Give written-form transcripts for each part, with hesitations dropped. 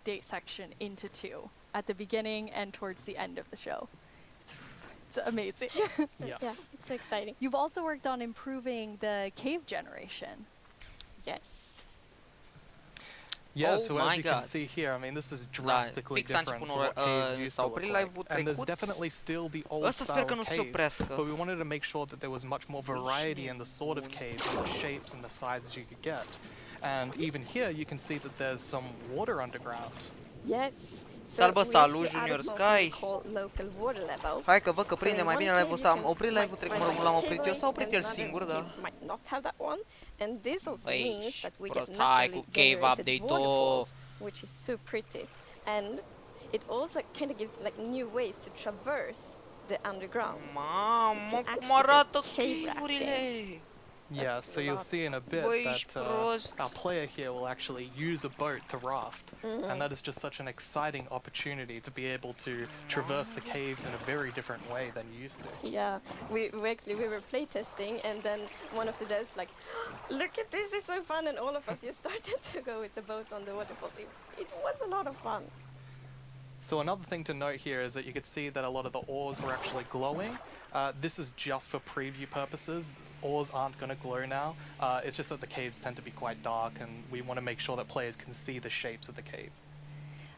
update section into two, at the beginning and towards the end of the show. It's amazing. Yeah, it's exciting. You've also worked on improving the cave generation. Yes. Yeah, Oh so my as you can God. see here, I mean, this is drastically fix am different început to what caves used s-a to look oprit like. live-ul And there's trecut. definitely still the old Ăsta sper style că nu of se caves, oprească. but we wanted to make sure that there was much more variety in the sort of caves and the shapes and the sizes you could get. And even here, you can see that there's some water underground. Yes. Salbă, we salut, actually Junior added what we Sky. call local water levels. Hai că văd că So prinde in mai one bine cave live-ul you ăsta. Am can oprit live-ul trecut, mă rog, l-am oprit eu sau a oprit el and singur, another da? cave might not have that one, and this also Băi, means that we get prost, hai cu naturally cave generated update-ul. waterfalls, which is so pretty, and it also kind of gives like new ways to traverse the underground. Mamă, actually cum arată get cave cave-urile! Yeah, so you'll see in a bit Băi, that ești prost. our player here will actually use a boat to raft. And that is just such an exciting opportunity to be able to traverse the caves in a very different way than you used to. Yeah, we were playtesting, and then one of the devs like, look at this, it's so fun, and all of us just started to go with the boat on the waterfalls. It was a lot of fun. So another thing to note here is that you could see that a lot of the ores were actually glowing. This is just for preview purposes. Ores aren't going to glow now. It's just that the caves tend to be quite dark, and we want to make sure that players can see the shapes of the cave.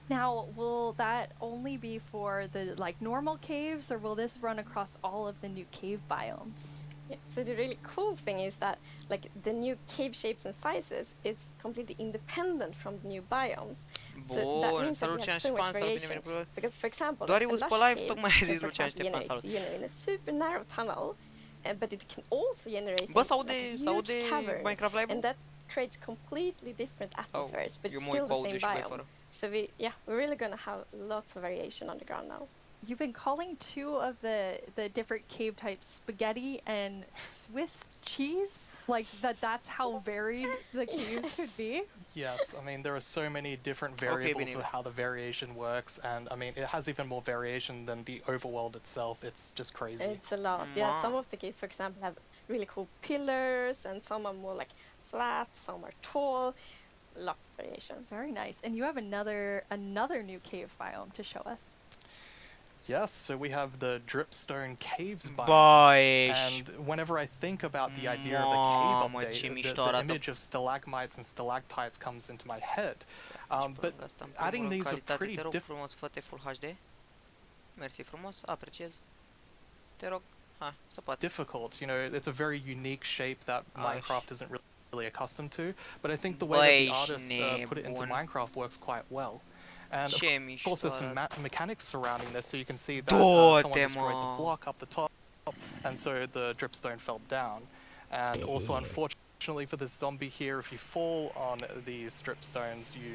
Now, will that only be for the like normal caves, or will this run across all of the new cave biomes? Yeah, so the really cool thing is that like the new cave shapes and sizes is completely independent from the new biomes. So that Bun, means that salut we Lucian have și so much fan, salut, bine variation. venit. Because for example, Doar a eu sunt pe lush live, cave tocmai a can, zis for Lucian example, Ștefan, salut. in a super narrow tunnel, but it can also generate Bă, like a huge cavern, Minecraft live-ul? and that creates completely different atmospheres, but eu mă still uit pe the audio same și voi biome. fără. So we're really gonna have lots of variation on the ground now. You've been calling two of the different cave types spaghetti and Swiss cheese? Like that's how varied the caves could be? Yes, I mean, there are so many different variables with how the variation works, and I mean, it has even more variation than the overworld itself. It's just crazy. It's a lot. Yeah, some of the caves, for example, have really cool pillars, and some are more like flat, some are tall. Lots of variation. Very nice. And you have another new cave biome to show us. Yes, so we have the dripstone caves biome. Băi, And whenever I think about the idea of a cave Mamă, update, ce the mișto arată. image of stalagmites and stalactites comes into my head. But adding these are pretty Te rog different. frumos, fă-te Full HD. Mersi frumos, apreciez. Te rog, hai, să poate. Difficult, you know, it's a very unique shape that Ai. Minecraft isn't really accustomed to. But I think the way that the Băi, artist put it into nebun. Minecraft works quite well. And Ce of mișto course, there's some arată. mechanics surrounding this, so you can see that Du-te, someone destroyed mă. the block up the top, and so the dripstone fell down. And also, unfortunately for this zombie here, if you fall on these dripstones, you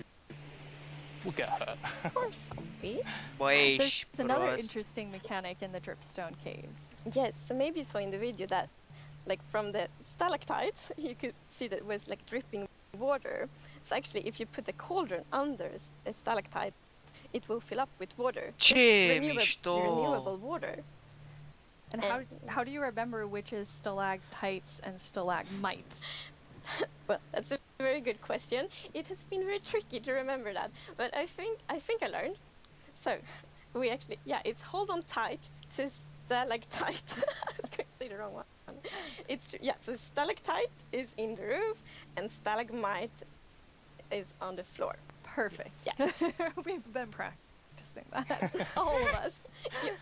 will get hurt. Or zombie. Băi, There's ești another prost. interesting mechanic in the dripstone caves. Yes, so maybe you saw in the video that, like from the stalactites, you could see that it was like dripping water. So actually, if you put a cauldron under a stalactite, it will fill up with water. Ce mișto! Renewable water. And how do you remember which is stalactites and stalagmites? Well, that's a very good question. It has been very tricky to remember that, but I think I learned. So, we actually, it's hold on tight to stalactite. I was going to say the wrong one. So stalactite is in the roof, and stalagmite is on the floor. Perfect. Yeah. We've been practicing that, all of us.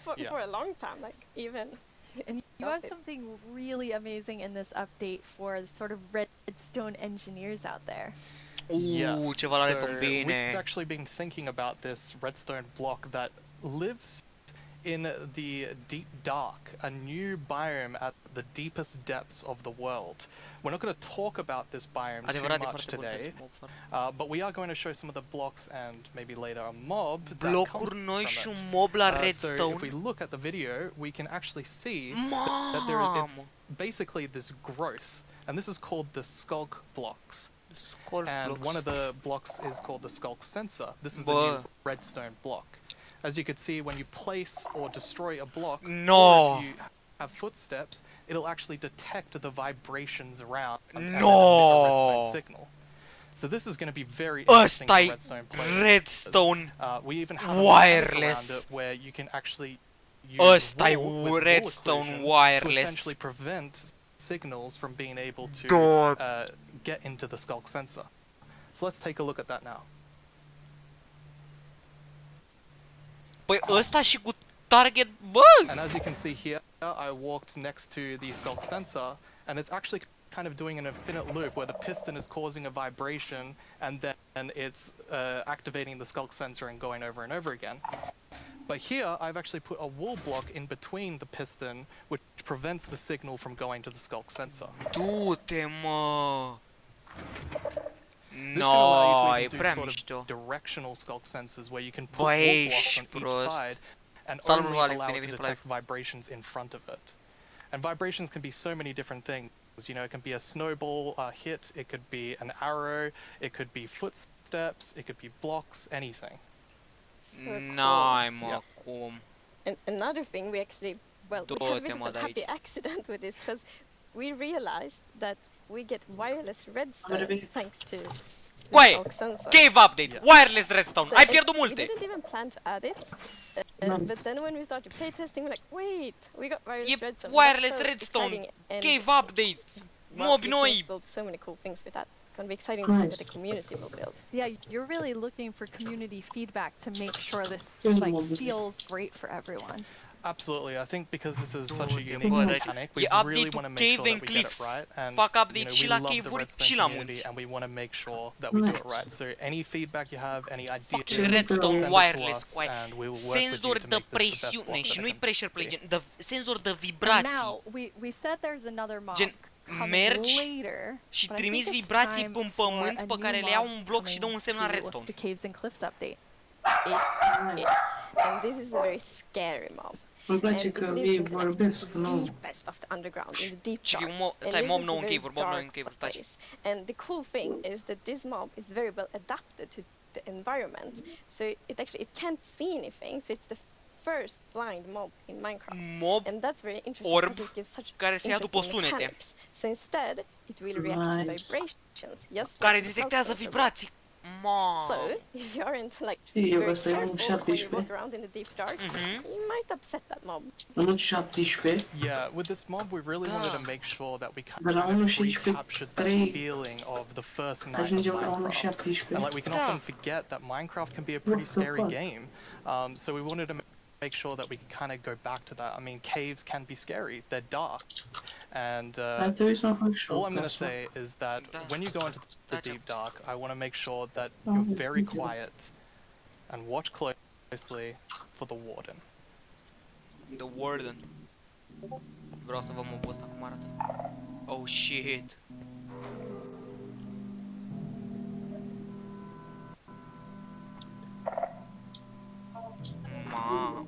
For a long time, like even. And you have something really amazing in this update for the sort of redstone engineers out there. Ce valoare so sunt bine. we've actually been thinking about this redstone block that lives in the deep dark, a new biome at the deepest depths of the world. We're not going to talk about this biome too Adevărat, e much foarte bun today, pentru mob farm. but we are going to show some of the blocks and maybe later a mob that Blocuri comes noi from și it. un mob la So redstone. if we look at the video, we can actually see that there Mamă! is basically this growth, and this is called the skulk blocks. Scol And blocks. one of the blocks is called the skulk sensor. This is Bă. the new redstone block. As you can see, when you place or destroy a block, No! or if you have footsteps, it'll actually detect the vibrations around and emit a No! redstone signal. So this is going to be very interesting for Ăsta-i redstone players. redstone We even have a mechanic around wireless. it where you can actually use Ăsta-i wool with wool redstone occlusion to wireless. essentially prevent signals from being able to get into the skulk sensor. So let's take a look at that now. Păi ăsta și cu target, bă! And as you can see here, I walked next to the skulk sensor, and it's actually kind of doing an infinite loop where the piston is causing a vibration, and then it's activating the skulk sensor and going over and over again. But here, I've actually put a wall block in between the piston, which prevents the signal from going to the skulk sensor. Du-te, mă! This can allow No, you e to prea do sort of mișto. directional skulk sensors where you can put Bă, wall blocks ești on each prost. side and Salut, only Alex, allow bine it to venit pe detect vibrations in front of it. And vibrations can be so many different things. You know, it can be a snowball hit, it could be an arrow, it could be footsteps, it could be blocks, anything. So cool. N-ai, mă, Yeah. cum. And another thing, we actually, well, we had a bit of a happy accident with this because we realized that we get wireless redstone thanks to the Coaie! skulk sensor. Cave update! Yeah. Wireless redstone! So Ai it- pierdut We multe! didn't even plan to add it, but then when we started playtesting, we're like, wait, we got wireless E redstone. wireless That's so redstone! exciting, and, Cave update! well, Mobi we noi! can build so many cool things with that. It's gonna be exciting to see what the community will build. Yeah, you're really looking for community feedback to make sure this like feels great for everyone. Absolutely, I think because this is such a Du-te, unique bă, mechanic, we e really update-ul want to make Cave sure and that we get it Cliffs. right. And Fac you update know, și we la love the cave-uri redstone și la community, munți. and we want to make sure that we do it right. So any feedback you have, any ideas, Fucking send redstone it to wireless, us, coaie. and we will work with you Senzor to de make this the best presiune block și that nu-i it can pressure play, be. gen, senzor de And vibrații. now we said there's another mob Gen, coming mergi later, și but I trimiți think it's vibrații time în for pământ a pe care new le iau mob un bloc și dă un coming semn la to redstone. The Caves and Cliffs update. It is, and this is a very scary mob. Îmi place And că it ei lives in the vorbesc, nu? deepest of the underground, in the deep Și dark. stai, And mob this nou is în a very cave-uri, mob nou în dark cave-uri, taci. place. And the cool thing is that this mob is very well adapted to the environment. So it can't see anything. So it's the first blind mob in Minecraft. Mob And that's very interesting orb because it gives such care se ia după interesting sunete. mechanics. So instead, it will react to Nice. vibrations. Just Care like the detectează sensor will. vibrații. So, Mamă. if you aren't like Știi, eu very ăsta e un careful when you 17. walk around in the deep dark, Mhm. you might upset that mob. În 17, Yeah, with this mob, we really wanted to Da. make sure that we kind De la of 1.16, recaptured that 3, feeling of the first night of ajungem la Minecraft. 1.17. And like we can Da. often forget that Minecraft can be a pretty What the scary fuck? game. So we wanted to make sure that we could kind of go back to that. I mean, caves can be scary; they're dark, and Ar trebui să fac și all eu I'm going to asta. say is that Da. when you go into the Da, deep dark, I want to make sure that Oh, you're very thank you. quiet and watch closely for the warden. The Warden. Vreau să văd mobul ăsta cum arată. Oh shit. Mamă.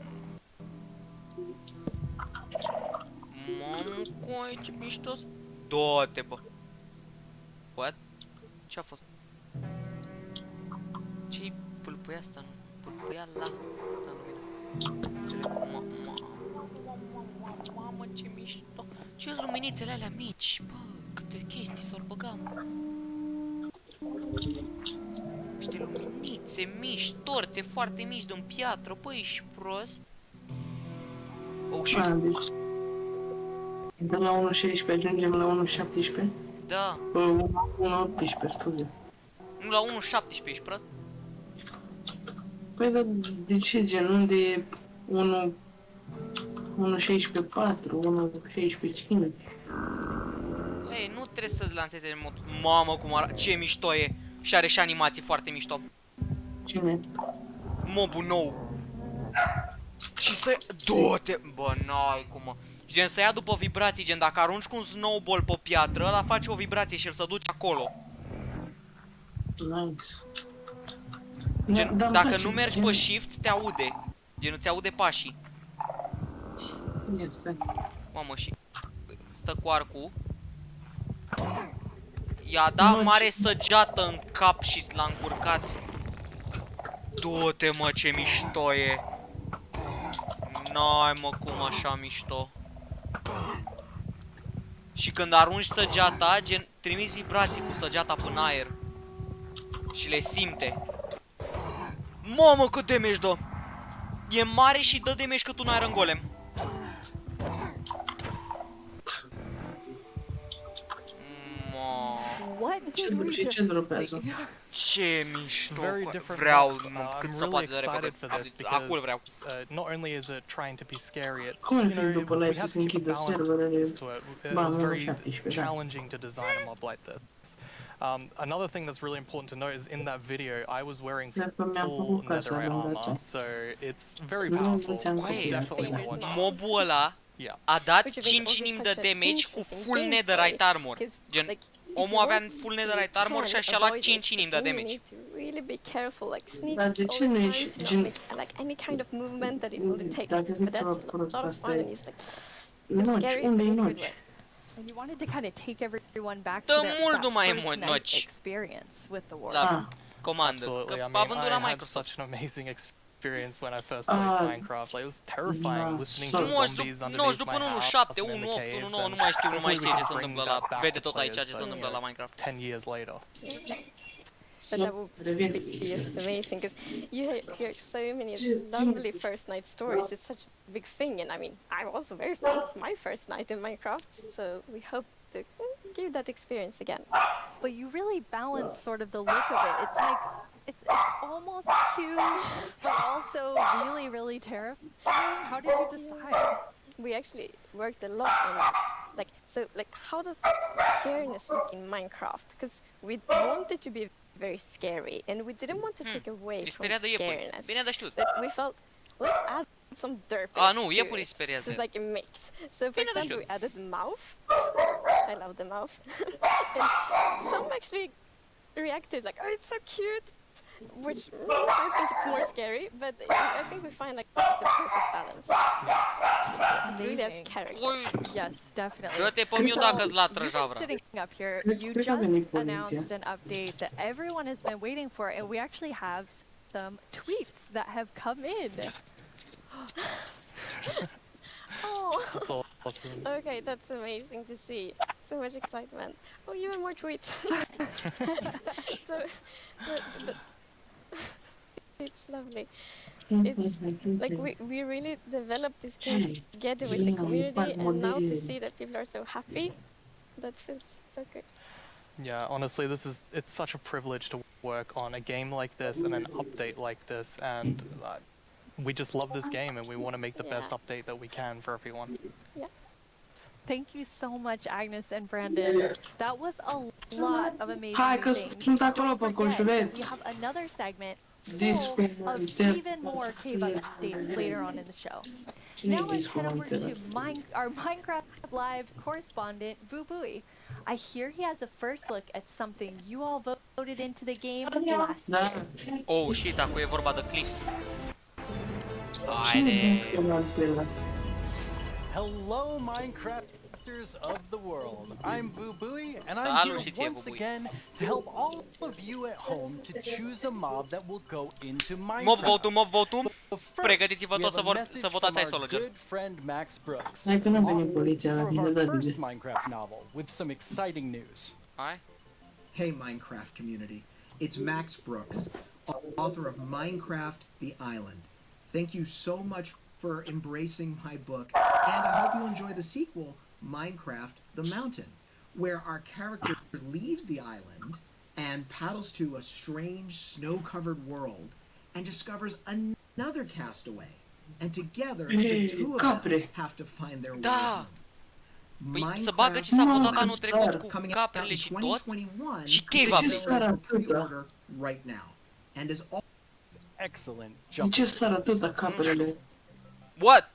Mamă, coi, ce mișto. Du-te, bă. What? Ce-a fost? Ce-i pâlpâia asta, nu? Pâlpâia la asta nu vine. Înțeleg? Mamă, ce mișto. Ce-s luminițele alea mici? Bă, câte chestii s-au băgat, mă. Niște luminițe mici, torțe foarte mici din piatră. Bă, ești prost? Oh, shit. Deci, de la 1.16 ajungem la 1.17. Da. 1.18, scuze. Nu, la 1.17 ești prost? Păi, dar de ce gen? Unde e 1.16.4, 1.16.5? Ei, nu trebuie să lanseze în mod... Mamă, cum arată, ce mișto e. Și are și animații foarte mișto. Cine? Mobul nou. Și să... Du-te! Bă, n-ai cum, mă. Și gen să ia după vibrații, gen dacă arunci cu un snowball pe piatră, ăla face o vibrație și el se duce acolo. Nice. Gen, Da, îmi dacă place, nu mergi gen- pe shift, te aude. Gen, îți aude pașii. Este. Mamă, și... Stă cu arcul. I-a dat Mă, mare ce- săgeată în cap și l-a încurcat. Du-te, mă, ce mișto e. N-ai, mă, cum așa mișto. Și când arunci săgeata, gen, trimiți vibrații cu săgeata până aer. Și le simte. Mamă, cât damage dă! E mare și dă damage cât un Iron Golem. What did we Ce just dropează? think? Ce mișto! Very different. Vreau look. cât I'm se really poate de excited repede. for this Acum vreau. because not only is it trying to be scary, it's Cum ar you fi know după we live have să to se keep a închidă serverele? balance to it. It Ba, was nu, very 17, da. challenging to design a mob like this. Another thing that's really important to note is in that video I was wearing Dacă mi-am full făcut casa netherite lângă armor, aceea. so it's very Nu, powerful. nu ți-am You copiat. definitely want to watch it. Mobul ăla Yeah. a dat Which has been 5 also inimi de such an damage cu interesting full gameplay, netherite armor. 'cause, Gen, like, if omul you avea want full to netherite armor can și și-a luat avoid 5 it, inimi de then you damage. need to really be careful, like sneak Dar de all ce the nu time ești to gen... not make like any kind of movement that it will detect. Dacă zic But that's ceva a prost, lot of asta fun, e. and it's like Noci, scary, but unde-i in a good noci? way. And you wanted to kind of take everyone back Dă to their, mult that nu mai e first night noci. experience with the world. Da. Ah, Comandă. Absolutely. Că I mean, având I la had Microsoft. such an amazing experience when I first played Minecraft. Like, it was terrifying da, listening to so- zombies 90 underneath după my 1, house 7, and in 1, the 8, caves, 1, 9, and nu mai știu, nu mai hopefully știe we ce can se bring întâmplă that la... back Vede to tot aici players, ce se but, întâmplă la Minecraft. 10 years later. But that would revin. be just amazing because you hear so many lovely first night stories. It's such a big thing, and I mean, I'm also very fond of my first night in Minecraft. So we hope to give that experience again. But you really balance sort of the look of it. It's like it's almost cute, but also really, really terrifying. How did you decide? We actually worked a lot on like how does scariness look in Minecraft? Because we wanted to be very scary, and we didn't want to take away Îi from speria de iepuri. scariness. Bine de știut. But we felt let's add some derp. A, nu, iepurii speriază. So it's like a mix. So for Bine de example, știut. we added mouth. I love the mouth. And some actually reacted like, "Oh, it's so cute," which I think it's more scary. But I think we find like the perfect balance. Really as Amazing. character. Ui, Yes, definitely. dă-te pe miu dacă-s la You've been trăjavra. sitting up here. You Cred că a venit just poliția. announced an update that everyone has been waiting for, and we actually have some tweets that have come in. Oh, That's awesome. okay, that's amazing to see. So much excitement. Oh, even more tweets. So, the it's lovely. It's like we really developed this game together with the community, and now to see that people are so happy, that feels so good. Yeah, honestly, it's such a privilege to work on a game like this and an update like this, and we just love this game and we want to make the best Yeah. update that we can for everyone. Thank you so much, Agnes and Brandon. That was a lot of amazing Hai că things. sunt acolo Don't pe forget, construveți. we have another segment full Discord, of yeah. even more cave updates later on in the show. Cine-i Now let's head over to Discord? our Minecraft Live correspondent, Vubui. I hear he has a first look at something you all voted into the game last Da. year. Oh, shit, acum e vorba de cliffs. Cine Haide. Discord? Hello, Minecrafters of the world. I'm Boo-Booey, and I'm Salut și here ție, once Boo-Booey. again to help all of you at home to choose a mob that will go into Minecraft. Mob votum. But first, Pregătiți-vă we toți have să a message să votați from ai our Sologer. good friend Max Brooks, Hai că n-a venit poliția la author of tine, our da, first bine. Minecraft novel, with some exciting news. Hai. Hey Minecraft community, it's Max Brooks, author of Minecraft The Island. Thank you so much for embracing my book, and I hope you enjoy the sequel, Minecraft The Mountain, where our character leaves the island and paddles to a strange snow-covered world and discovers another castaway. And together, the two of them Capre. have to find their way Da. home. Păi să bagă ce s-a votat anul trecut cu coming out caprele in și tot. 2021, Și cave it's update. available for pre-order right now, and is all Excellent De jump. ce sar atâta caprele? What?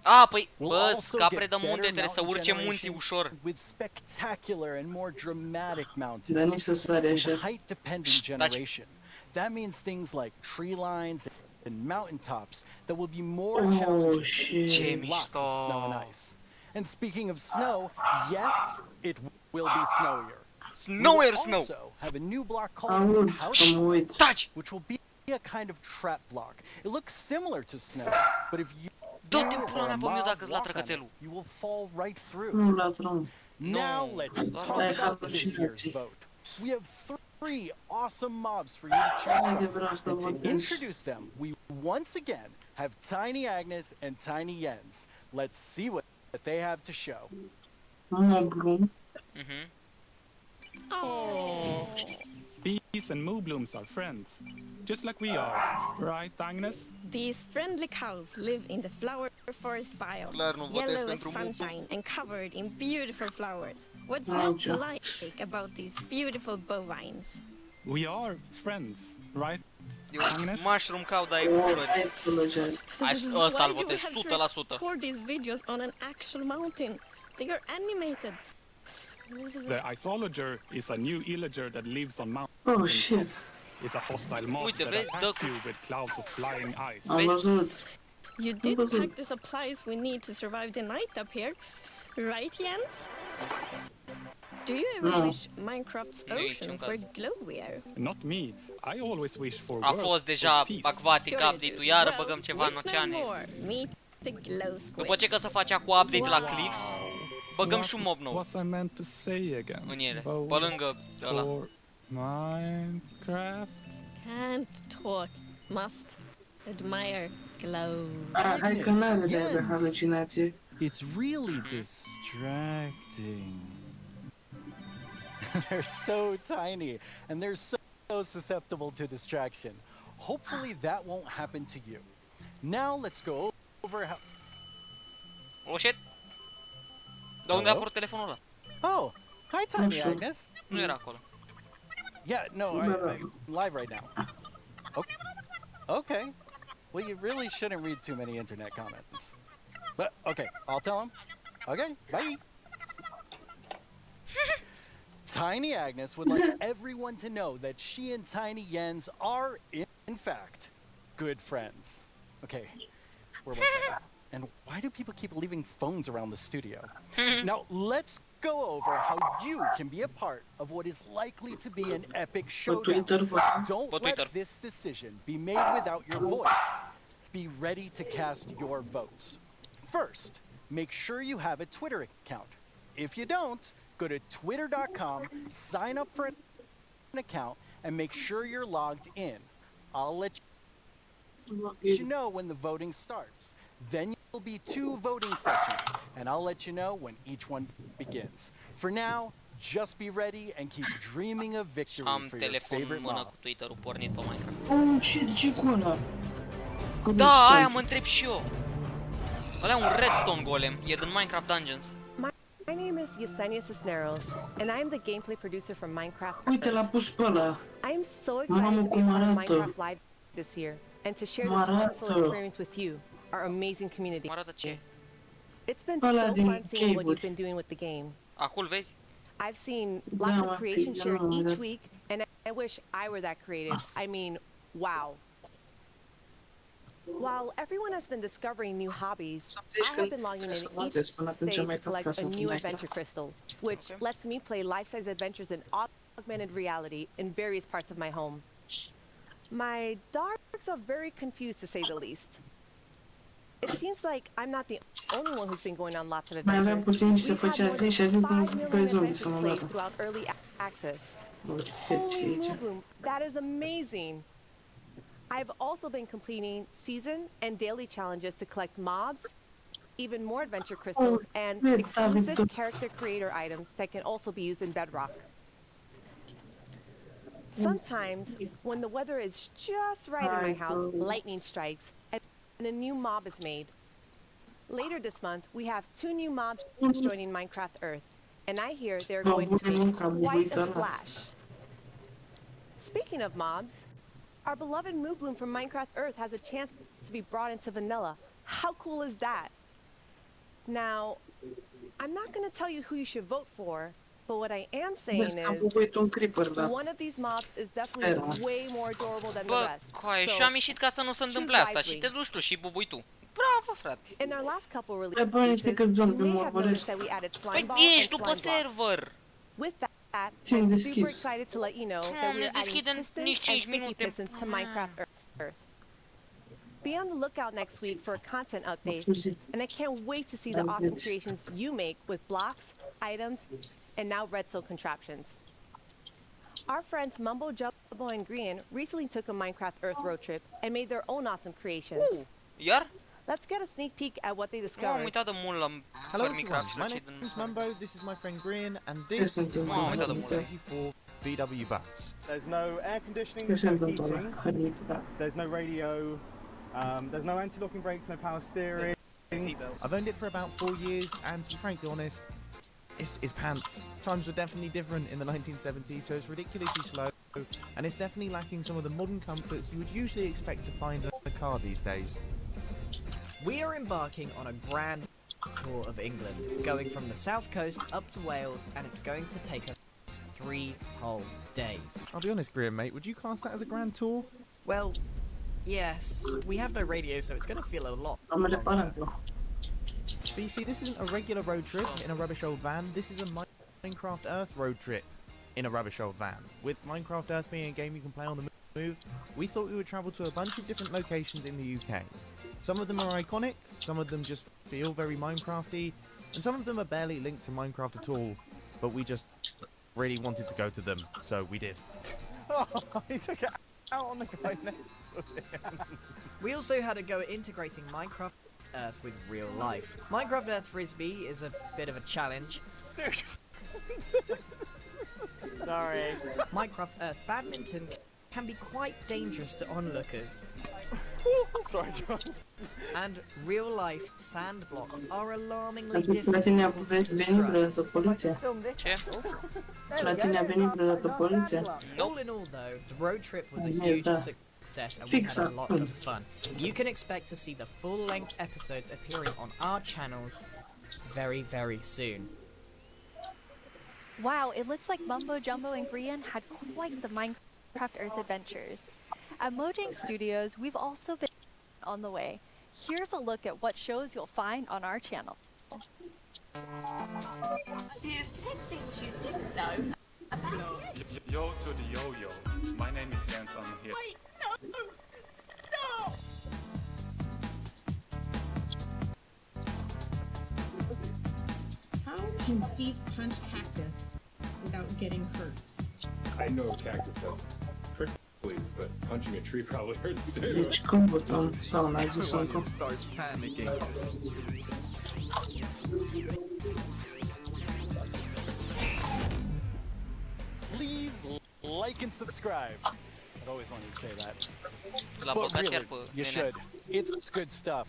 A, păi, We'll bă, also capre get de munte better trebuie să mountain urce munții generation ușor. with spectacular and more dramatic Dar mountains. nici să sare With așa. height-dependent Shh, taci. generation. That means things like tree lines and mountaintops that will be more Oh, challenging. shit. Ce with lots of snow and mișto. ice. And speaking of snow, yes, it will be snowier. Snow We'll air snow. also have a new block called Aud, House, să mă uit. Taci! which will be a kind of trap block. It looks similar to snow, but if you Dă-te or pula mea a pe miu mob dacă-ți la walk on it, trăcățelul. you will fall right through. Nu la drum. Now No. let's No. talk Ai about this halucinații. year's vote. We have 3 awesome mobs for you to choose Hai de from. vreau să And to votez. introduce them, we once again have Tiny Agnes and Tiny Jens. Let's see what they have to show. Moblum. Mhm. Oh. Bees and Mooblooms are friends, just like we are, right, Agnes? These friendly cows live in the flower forest biome, Clar, nu votez yellow as pentru Mubu. sunshine and covered in beautiful flowers. What's Wow, not to Jack. like about these beautiful bovines? We are friends, right, Eu Agnes? mushroom cow, dar e cu O, flori. hai să lăgeai. Ăsta-l Why do we votez, have to 100%. record these videos on an actual mountain? They are animated. The isolager is a new illager that lives on mountain Oh, shit. tops. It's a hostile mob Uite, that vezi, attacks dă- you with clouds of flying ice. Am Vezi? văzut. You did văzut. pack the supplies we need to survive the night up here, right, Jens? Do you ever No. wish Minecraft's Nu e niciun oceans caz. were glowier? Not me. I always wish for A world, fost for deja peace. acvatic Sure you update-ul, do. iară Well, băgăm ceva în wish no oceane. more. Meet the glow squid. După ce că se face cu update la Cliffs, băgăm și un mob nou What was I meant to say again? în ele, Vote pe lângă ăla. for Minecraft? Can't talk, must admire glow. Hai că n-are de Jens. halucinație. It's really distracting. They're so tiny, and they're so susceptible to distraction. Hopefully that won't happen to you. Now let's go over how... Oh, shit! Dar unde a Hello? apărut telefonul ăla? Oh, hi Tiny sure. Agnes. Nu era acolo. Yeah, no, I'm live right now. Okay. Well, you really shouldn't read too many internet comments. But, okay, I'll tell him. Okay, bye. Tiny Agnes would like everyone to know that she and Tiny Jens are, in fact, good friends. Okay, where was I? And why do people keep leaving phones around the studio? Now, let's go over how you can be a part of what is likely to be an epic Pe showdown. Twitter votăm. Don't Pe Twitter. let this decision be made without your voice. Be ready to cast your votes. First, make sure you have a Twitter account. If you don't, go to twitter.com, sign up for an account, and make sure you're logged in. I'll let you know when the voting starts. Then there'll be 2 voting sessions, and I'll let you know when each one begins. For now, just be ready and keep dreaming of victory Am for your telefonul în favorite mână mob. cu Twitter-ul pornit pe Minecraft. Oh, shit, ce cu ăla? Da, aia mă întreb și eu. Ăla e un redstone golem, e din Minecraft Dungeons. My name is Yesenia Cisneros, and I am the gameplay producer from Minecraft. Uite, l-a pus pe ăla. I am so Mamă, excited to be cum part of arată. Minecraft Live this year, and to share this Cum wonderful arată. experience with you, our amazing community. Mă arată ce? It's been Ăla so din fun seeing what cave-uri. you've been doing with the game. Acum vezi? I've seen lots Da, of creation da, shared da. each week, and I wish I were that creative. I mean, wow. While everyone has been discovering new hobbies, I have been logging in each day to collect a new adventure crystal, which lets me play life-size adventures in augmented reality in various parts of my home. My dogs are very confused, to say the least. It seems like I'm not the only one who's been going on lots of Mai aveam adventures. puțin și se We've had făcea more zi than și a zis 5 nu million pe zombie adventures să mă played bată. throughout early access. Bă, ce Holy aici? Moobloom, that is amazing. I've also been completing season and daily challenges to collect mobs, even more adventure crystals, and yeah, exclusive David. character creator items that can also be used in Bedrock. Sometimes, when the weather is just right in my house, lightning strikes and a new mob is made. Later this month, we have 2 new mobs joining Minecraft Earth, and I hear they're going to make quite a splash. Speaking of mobs, our beloved Moobloom from Minecraft Earth has a chance to be brought into vanilla. How cool is that? Now, I'm not going to tell you who you should vote for, but what I am saying Vezi că am is bubuit un creeper, da. one of these mobs is definitely way more adorable than the Bă, rest. coaie, și So, am ieșit ca să nu se întâmple asta și te duci tu și bubui tu. Bravo, frate! in our last couple Pe bani releases, știi că you zombie may mă have urmăresc. noticed that we added slime Păi balls and ești după slime blocks. server! With that, Țin I'm deschis. super excited to let you know that Doamne, we're adding deschide-n pistons nici and 5 sticky minute. pistons to Minecraft Earth. Be on the lookout next week for a content update, and I can't wait to see the awesome creations you make with blocks, items, and now redstone contraptions. Our friends Mumbo, Jumbo, and Green recently took a Minecraft Earth road trip and made their own awesome creations. Iar? Let's get a sneak peek at what they M-am discovered. uitat de mult la Hello everyone, Minecraft my slăcit name is Mumbo, this is my friend Green, and this is my Oh, uitat de mult. 1974 VW bus. There's no air conditioning, Ce there's se no întâmplă heating, la Hănița? there's no radio, there's no anti-locking brakes, no power steering. I've owned it for about 4 years, and to be frankly honest, it's pants. Times were definitely different in the 1970s, so it's ridiculously slow, and it's definitely lacking some of the modern comforts you would usually expect to find in a car these days. We are embarking on a grand tour of England, going from the south coast up to Wales, and it's going to take us 3 whole days. I'll be honest, Graham, mate, would you class that as a grand tour? Well, yes, we have no radio, so it's going to feel a lot Am longer. reparat-o. But you see, this isn't a regular road trip in a rubbish old van, this is a Minecraft Earth road trip in a rubbish old van. With Minecraft Earth being a game you can play on the move, we thought we would travel to a bunch of different locations in the UK. Some of them are iconic, some of them just feel very Minecrafty, and some of them are barely linked to Minecraft at all, but we just really wanted to go to them, so we did. Oh, he took it out on the guy next to him. We also had a go at integrating Minecraft Earth with real life. Minecraft Earth Frisbee is a bit of a challenge. Sorry. Minecraft Earth Badminton can be quite dangerous to onlookers. Sorry, John. And real life sand blocks are alarmingly Atunci la difficult tine a to venit construct. vreodată poliția? Ce? La tine a venit vreodată poliția? All in all, though, the road trip was a Yeah, huge that- success and we had a lot of fun. You can expect to see the full-length episodes appearing on our channels very, very soon. Wow, it looks like Mumbo Jumbo and Grian had quite the Minecraft Earth adventures. At Mojang Studios, we've also been on the way. Here's a look at what shows you'll find on our channel. Here's 10 things you didn't know about Yo to the yo-yo. My name is Jens, I'm here. Wait, no! Stop! How can Steve punch cactus without getting hurt? I know cactus has pricklies, but punching a tree probably hurts too. Deci când votăm sau n-ai zis încă? starts panicking. Please like and subscribe. I've always wanted to say that. L-a But blocat really, chiar pe you nenea. should. It's good stuff.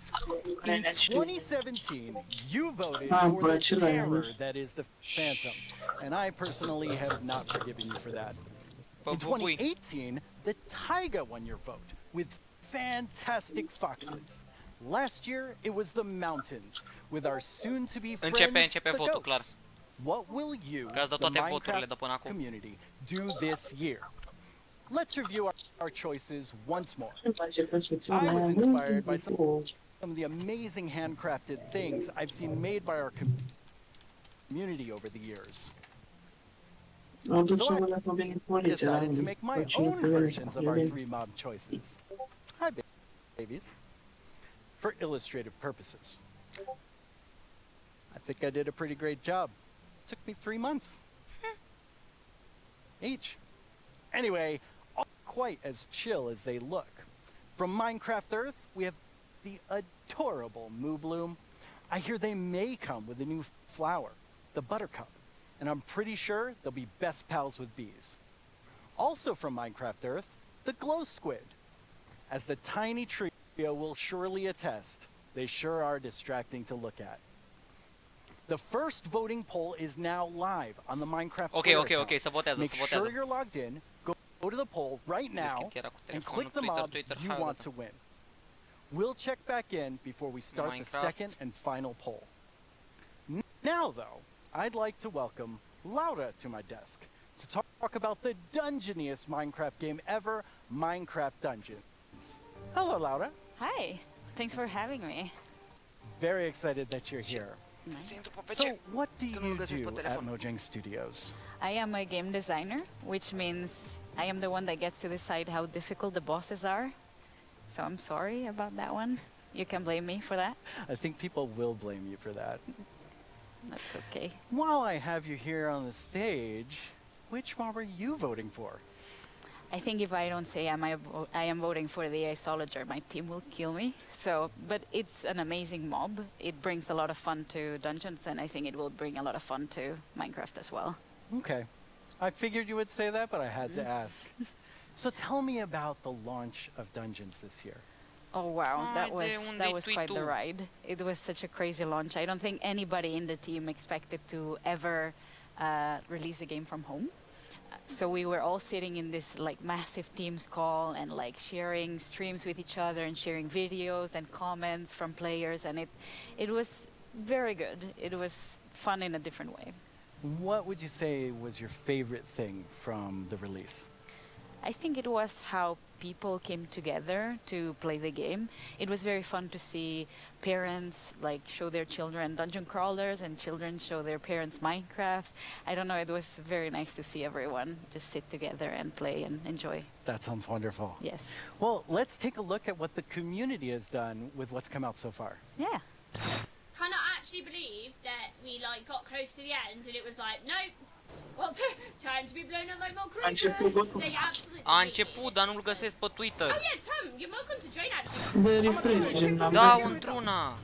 In 2017, you voted Ah, for the but you like terror it. that is the Phantom, and I personally have not forgiven you for that. In Păi, pui. 2018, the Taiga won your vote with fantastic foxes. Last year, it was the mountains with our soon-to-be friends, Începe the votul, clar. goats. What will you, Că ați dat the toate voturile de Minecraft până acum. community, do this year? Let's review our choices once more. Ce face căsuța I mai was mult? inspired by some of the amazing handcrafted things I've seen made by our community over the years. Au dus So omul a venit poliția la Decided to mine. make my Cine own te vede? versions of our 3 mob choices. Hi, babies. For illustrative purposes. I think I did a pretty great job. Took me 3 months. Each. Anyway, all quite as chill as they look. From Minecraft Earth, we have the adorable Moo Bloom. I hear they may come with a new flower, the Buttercup, and I'm pretty sure they'll be best pals with bees. Also from Minecraft Earth, the Glow Squid. As the tiny trio will surely attest, they sure are distracting to look at. The first voting poll is now live on the Minecraft Twitter account. Ok, să votează, Make să votează. sure you're logged in, go to the poll right now, Deschid chiar cu and telefonul, click the Twitter, mob Twitter, you hai, want gata. to win. We'll check back in before we start the Minecraft. second and final poll. Now, though, I'd like to welcome Laura to my desk to talk about the dungeoniest Minecraft game ever, Minecraft Dungeons. Hello, Laura. Hi, thanks for having me. Very excited that you're here. Nice. So, what do you do at Mojang Studios? I am a game designer, which means I am the one that gets to decide how difficult the bosses are. So I'm sorry about that one. You can blame me for that. I think people will blame you for that. That's okay. While I have you here on the stage, which mob are you voting for? I think if I don't say I am voting for the Isolager, my team will kill me. So, but it's an amazing mob. It brings a lot of fun to dungeons, and I think it will bring a lot of fun to Minecraft as well. Okay. I figured you would say that, but I had to ask. So tell me about the launch of Dungeons this year. Oh wow, that was quite the ride. It was such a crazy launch. I don't think anybody in the team expected to ever release a game from home. So we were all sitting in this like massive Teams call and like sharing streams with each other and sharing videos and comments from players, and it was very good. It was fun in a different way. What would you say was your favorite thing from the release? I think it was how people came together to play the game. It was very fun to see parents like show their children dungeon crawlers and children show their parents Minecraft. I don't know, it was very nice to see everyone just sit together and play and enjoy. That sounds wonderful. Yes. Well, let's take a look at what the community has done with what's come out so far. Yeah. Cannot actually believe that we like got close to the end and it was like, nope. Well, time to be blown up by more creepers. They absolutely A început, dar nu-l găsesc pe Twitter. Oh yeah, Tom, you're welcome to join actually. Da, într-una.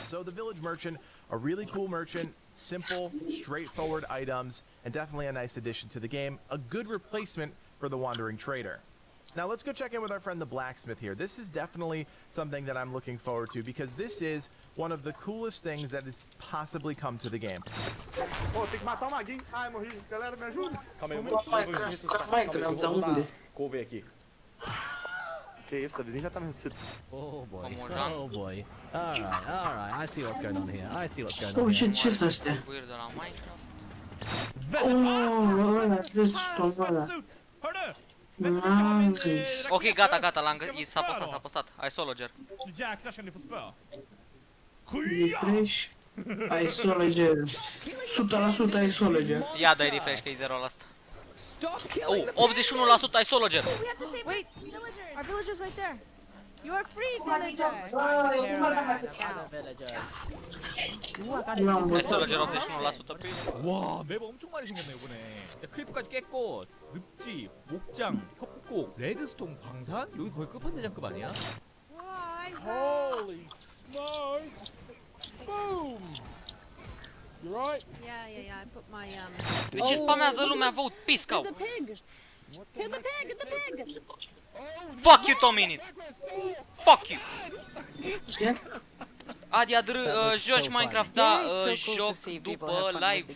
So the village merchant, a really cool merchant, simple, straightforward items, and definitely a nice addition to the game, a good replacement for the wandering trader. Now let's go check in with our friend the blacksmith here. This is definitely something that I'm looking forward to because this is one of the coolest things that has possibly come to the game. Oh, tem que matar o maguinho. Ai, morri. Galera, me ajuda. Calma aí, eu vou dar couve aqui. Que isso, o vizinho já tá me ressuscitando. Oh boy. Oh boy. Alright. I see what's going on here. I see what's going on Oh here. shit, ce este astea? Oh, ăla, vezi, ăla. Ok, gata, s-a postat. Isolager. Refresh. Isolager. 100% Isolager. Ia dai refresh că e 0%. Oh, 81% Isolager. Wait, our villager's right there. You are free, villager. Isolager 81% pe 와, 맵 엄청 많이 생겼네 이번에. 야, 클리프까지 깼고 늪지, 목장, 협곡, 레드스톤, 광산? 여기 거의 끝판대장급 아니야? Holy smokes! Boom! You right? Yeah. I put my De ce spamează lumea vote? Piscau! There's a pig! Kill the pig! Fuck you, Tominit! Fuck you! Adi, joci Minecraft, da, joc după live.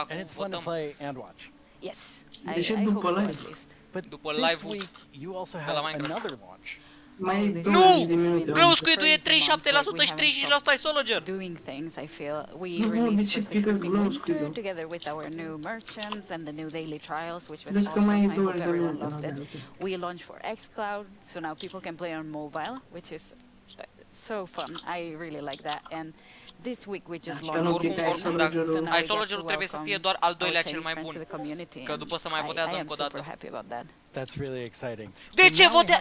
And it's fun to play and watch. Yes. I hope so at least. But după this live-ul week you also de have la Minecraft. another launch. Nu! Glow Squid-ul e 37% și 35% Isolager. Doing things, I feel. We released first together with our new merchants and the new daily trials, which was awesome. I hope everyone loved it. We launched for xCloud, so now people can play on mobile, which is so fun. I really like that. And this week we just launched. Oricum, dacă Isolagerul trebuie să fie doar al doilea cel mai bun. Că după să mai votează încă o dată. That's really exciting.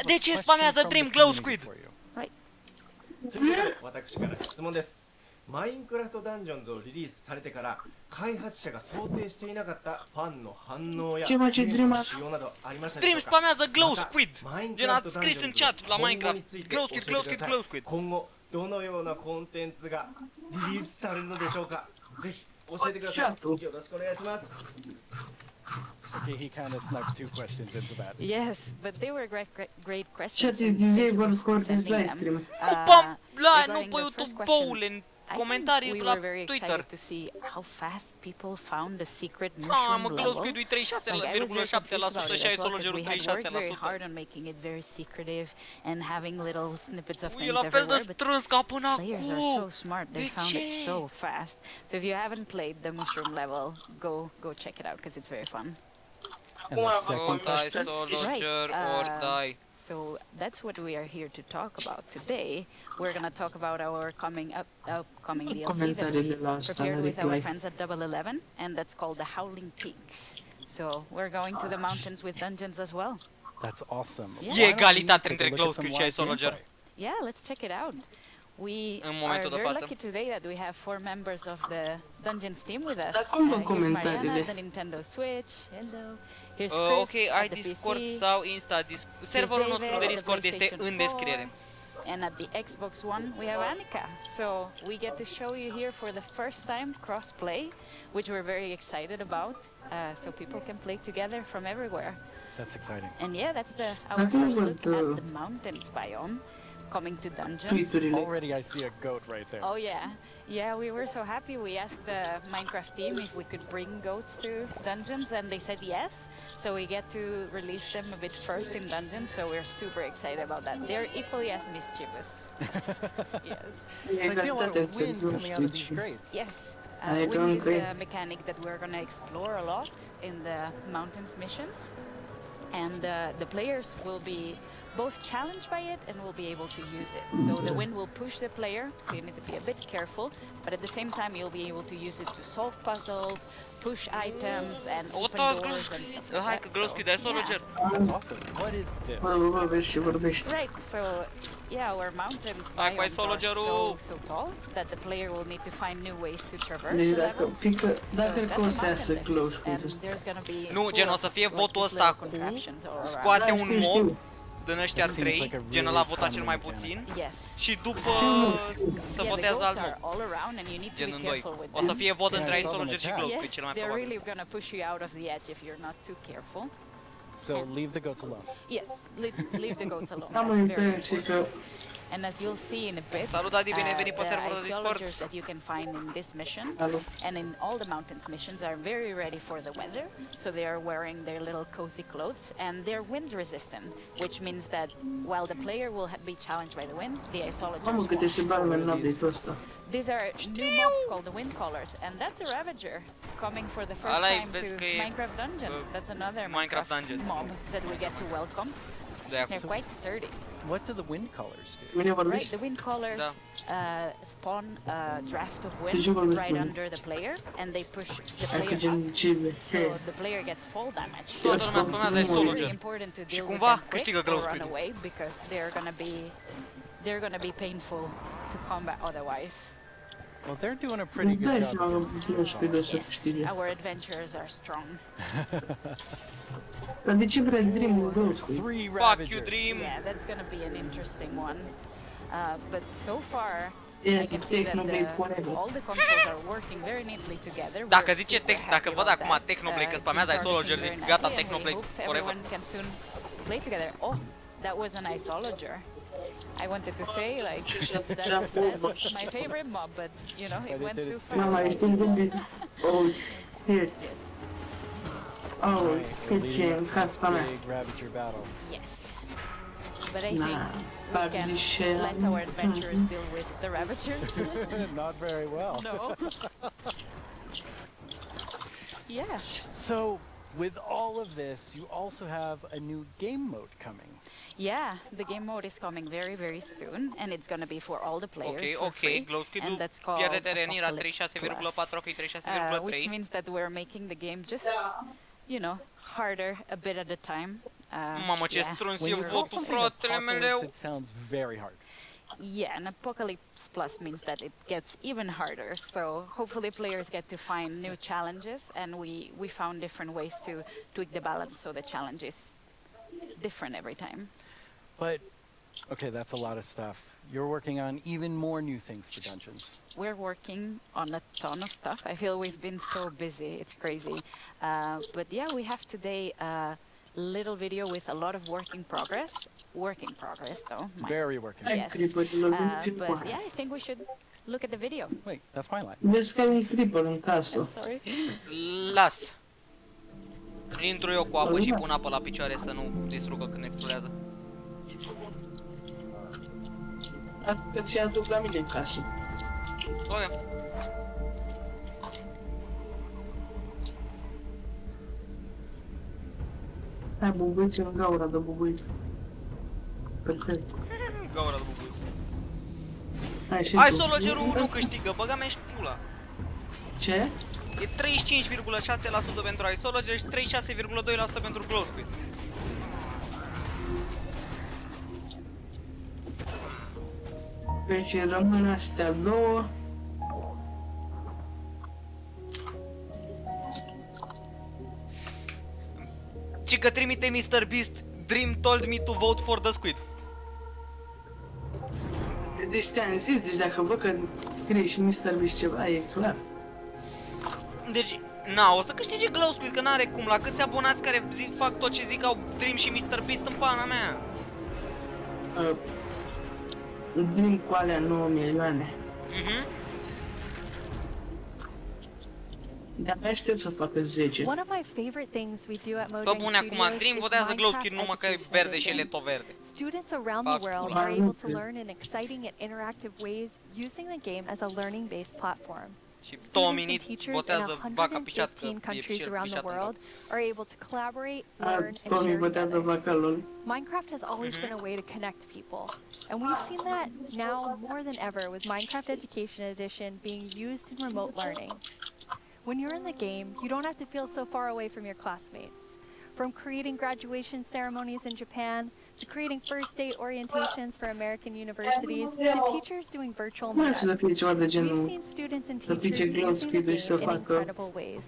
De ce spamează Dream Glow Squid? 私から質問です。マインクラフトダンジョンズをリリースされてから開発者が想定していなかったファンの反応やゲームの仕様などありましたでしょうか。 Dream spamează Glow Squid. Gen a scris în chat la Minecraft. Glow Squid. 今後どのようなコンテンツがリリースされるのでしょうか。ぜひ教えてください。よろしくお願いします。 Okay, he kind of snuck two questions into that. Yes, but they were great questions. Chat is disabled for this live stream. Nu pe YouTube, boule, comentarii la very Twitter. excited to see how fast people found the secret Mă, mushroom Glow level. Squid-ul e 36,7% și Isolagerul 36%. We worked very hard on making it very secretive and having little snippets of things E la fel de everywhere, strâns ca până players are so smart. They found it so fast. So if you haven't played the mushroom level, go check it out because it's very fun. And the second Die, Isolager, or die. So that's what we are here to talk about today. We're gonna talk about our upcoming DLC that we prepared with our friends at Double 11, and that's called the Howling Peaks. So we're going to the mountains with dungeons as well. That's awesome. E egalitate între Glow Squid și Isolager. Yeah, let's check it out. We în are momentul de very față. lucky today that we have 4 members of the Dungeons team with us. Dar cum vă Here's comentariile? Mariana, the Nintendo Switch. Hello. Here's Ok, Chris ai at the Discord PC. sau Insta? Serverul Here's nostru David de at the Discord este PlayStation în 4. descriere. And at the Xbox One, we have Annika. So we get to show you here for the first time cross-play, which we're very excited about. So people can play together from everywhere. That's exciting. And yeah, that's our first look at the mountains biome coming to dungeons. Already I see a goat right there. Oh yeah, yeah. We were so happy. We asked the Minecraft team if we could bring goats to dungeons, and they said yes. So we get to release them a bit first in dungeons. So we're super excited about that. They're equally as mischievous. Yes. So I see a lot of wind coming out of these grates. Yes. I don't Wind is agree. a mechanic that we're going to explore a lot in the mountains missions. And the players will be both challenged by it and will be able to use it. So the wind will push the player, so you need to be a bit careful, but at the same time you'll be able to use it to solve puzzles, push items, and open doors and stuff like that. So, That's awesome. What is this? Right, so yeah, our mountains Hai cu biomes are Astrologerul! so tall that the player will need to find new ways to traverse Deci the dacă levels. pică, So dacă that's a coseasă mountain lift, close cu and there's gonna be Nu, full gen o of, să fie like, votul these ăsta little cu contraptions all around. scoate un știu, mob știu. din ăștia That seems 3, like a gen really ăla a votat fun cel mai mechanic. puțin Yes. și după să Yeah, the votează goats alt are mob. all around and you need to Gen be în doi. careful with O să them. fie vot Yeah, între I saw them Astrologer și attack. Glowsquid, Yes, cel mai they're probabil. really gonna push you out of the edge if you're not too careful. So leave the goats alone. Yes, leave the goats alone. Am o That's very impresie că important. And as you'll see in a bit, Salut, Adi, bine ai venit pe the serverul de Discord. iceologers that you can find in this mission Salut. and in all the mountains missions are very ready for the weather. So they are wearing their little cozy clothes and they're wind resistant, which means that while the player will be challenged by the wind, the iceologers mamă câte se won't. bagă în update-ul ăsta. These are new mobs called the wind callers, and that's a Ravager coming for the first Ăla-i, time vezi to că e, Minecraft Dungeons. That's another Minecraft Dungeons. mob that we get to welcome. De They're acum. quite sturdy. What do the wind callers do? Mine Right, vorbești? the wind callers Da. spawn a draft of Deci eu wind vorbesc right cu under the player, and they push the Hai că player gen up, cibe. so the player gets fall damage. Toată lumea spamează It's very Astrologer. important to Și deal with cumva them quick câștigă or run Glowsquid. away because they're gonna be painful to combat otherwise. Well, they're doing a pretty good Dai job. seama că Glowsquid o să Yes, câștige. our adventurers are strong. Dar de ce vrea Dream-ul Glowsquid? 3 Fuck you, Ravagers. Dream! Yeah, that's gonna be an interesting one. But so far, I Yes, can see that Technoblade forever. all the consoles are working very neatly together. Dacă We're zice super dacă happy văd about acum that. Technoblade că It's spamează been Astrologer, progressing zic very gata, nicely and we Technoblade hope forever. everyone can soon play together. Oh, that was an iceologer. I wanted to say like that's my favorite mob, but you know it went too far. Mama, ești un gândit. Oh, here. Oh, Right, cât we're ce leading în to caspa this mea. big Ravager battle. Yes, but I Nah, think we can publisher. let our adventurers deal with the Ravagers. Not very well. No. Yeah. So, with all of this, you also have a new game mode coming. Yeah, the game mode is coming very, very soon, and it's going to be for all the players Ok, for ok, free, Glowsquid-ul and that's called pierde teren, era Apocalypse 36,4, ok, Plus, 36,3. which means that we're making the game just, you know, harder a bit at a time. Mamă, ce yeah. strâns When e you call votul, something fratele Apocalypse, meu! it sounds very hard. Yeah, and Apocalypse Plus means that it gets even harder. So hopefully players get to find new challenges, and we found different ways to tweak the balance so the challenge is different every time. But, okay, that's a lot of stuff. You're working on even more new things for Dungeons. We're working on a ton of stuff. I feel we've been so busy. It's crazy. But yeah, we have today a little video with a lot of work in progress. Work in progress, though. Very working. Yes. But yeah, I think we should look at the video. Wait, that's my line. Vezi că ai un creeper în casă. Sorry. Las! Intru eu cu apă și pun apă la picioare să nu distrugă când explodează. Asta că ți-a aduc la mine în casă. Ok. Hai bubuiți în gaura de bubuit. Perfect. Gaura de bubuit. Hai și Hai, tu. Astrologerul nu câștigă, băga mea și pula. Ce? E 35,6% pentru Astrologer și 36,2% pentru Glowsquid. Deci rămân astea două. Și că trimite Mr. Beast, Dream told me to vote for the squid. Deci te-am zis, deci dacă văd că scrie și Mr. Beast ceva, e clar. Deci, na, o să câștige Glow Squid, că n-are cum. La câți abonați care fac tot ce zic au Dream și Mr. Beast în pana mea? Dream cu alea 9 milioane. Dar aștept să facă 10. One of my favorite things we do at Bă, Mojang bune, acum Studios Dream is votează Glow Minecraft Squid numai că e education verde și el e edition. tot verde. Students around the world are able to learn in exciting and interactive ways using the game as a learning-based platform. Și Students and Dominit teachers in votează vaca pișat, că 115 e countries și el around the pișat în world are able to collaborate, learn, and Tomi share votează together. vaca lol. Minecraft has always been a way to connect people, and we've seen that now more than ever with Minecraft Education Edition being used in remote learning. When you're in the game, you don't have to feel so far away from your classmates. From creating graduation ceremonies in Japan, to creating first date orientations for American universities, to teachers doing virtual meetups, we've seen students and teachers using the game in incredible ways.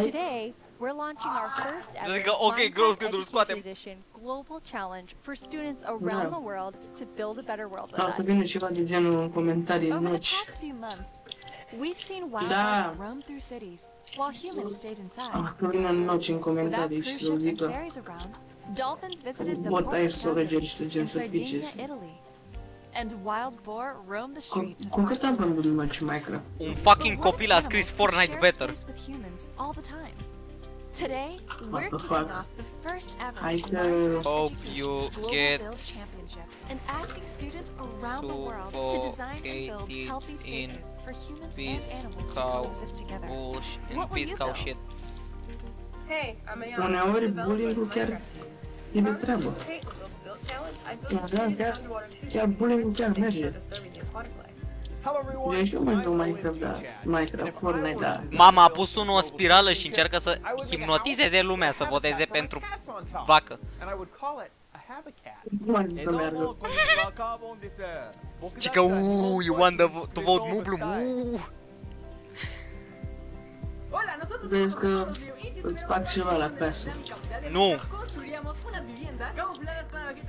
Today, we're launching our first ever Minecraft Education Edition Global Challenge for students around the world to build a better world with Sau să us. vină ceva de genul în comentarii Over the nuci. past few months, we've seen wildlife roam through cities while humans stayed inside. Să vină nuci în Without comentarii și cruise să ships and zică ferries around, dolphins visited the bot port ai of să regeri să gen in să Sardinia, fice. Italy. And wild boar roam the streets of Cu cât am Barcelona. vândut nuci Minecraft? Un fucking copil a scris Fortnite Share better. space with humans all the time. Today, we're the kicking fuck? off the first ever Hai că... Hope you Global get Build Championship and asking students around the world to design and build healthy spaces for humans and animals to coexist together. in What will peace you cow build? shit. Uneori bullying-ul chiar e de treabă. Chiar bullying-ul chiar merge. Deci eu mai dau Minecraft, da. Minecraft, Fortnite, da. Mama a pus unul o spirală și încearcă să hipnotizeze lumea să voteze pentru vacă. Cum să meargă? Și că you want to vote Mublum, Vezi că îți fac ceva la casă. Nu!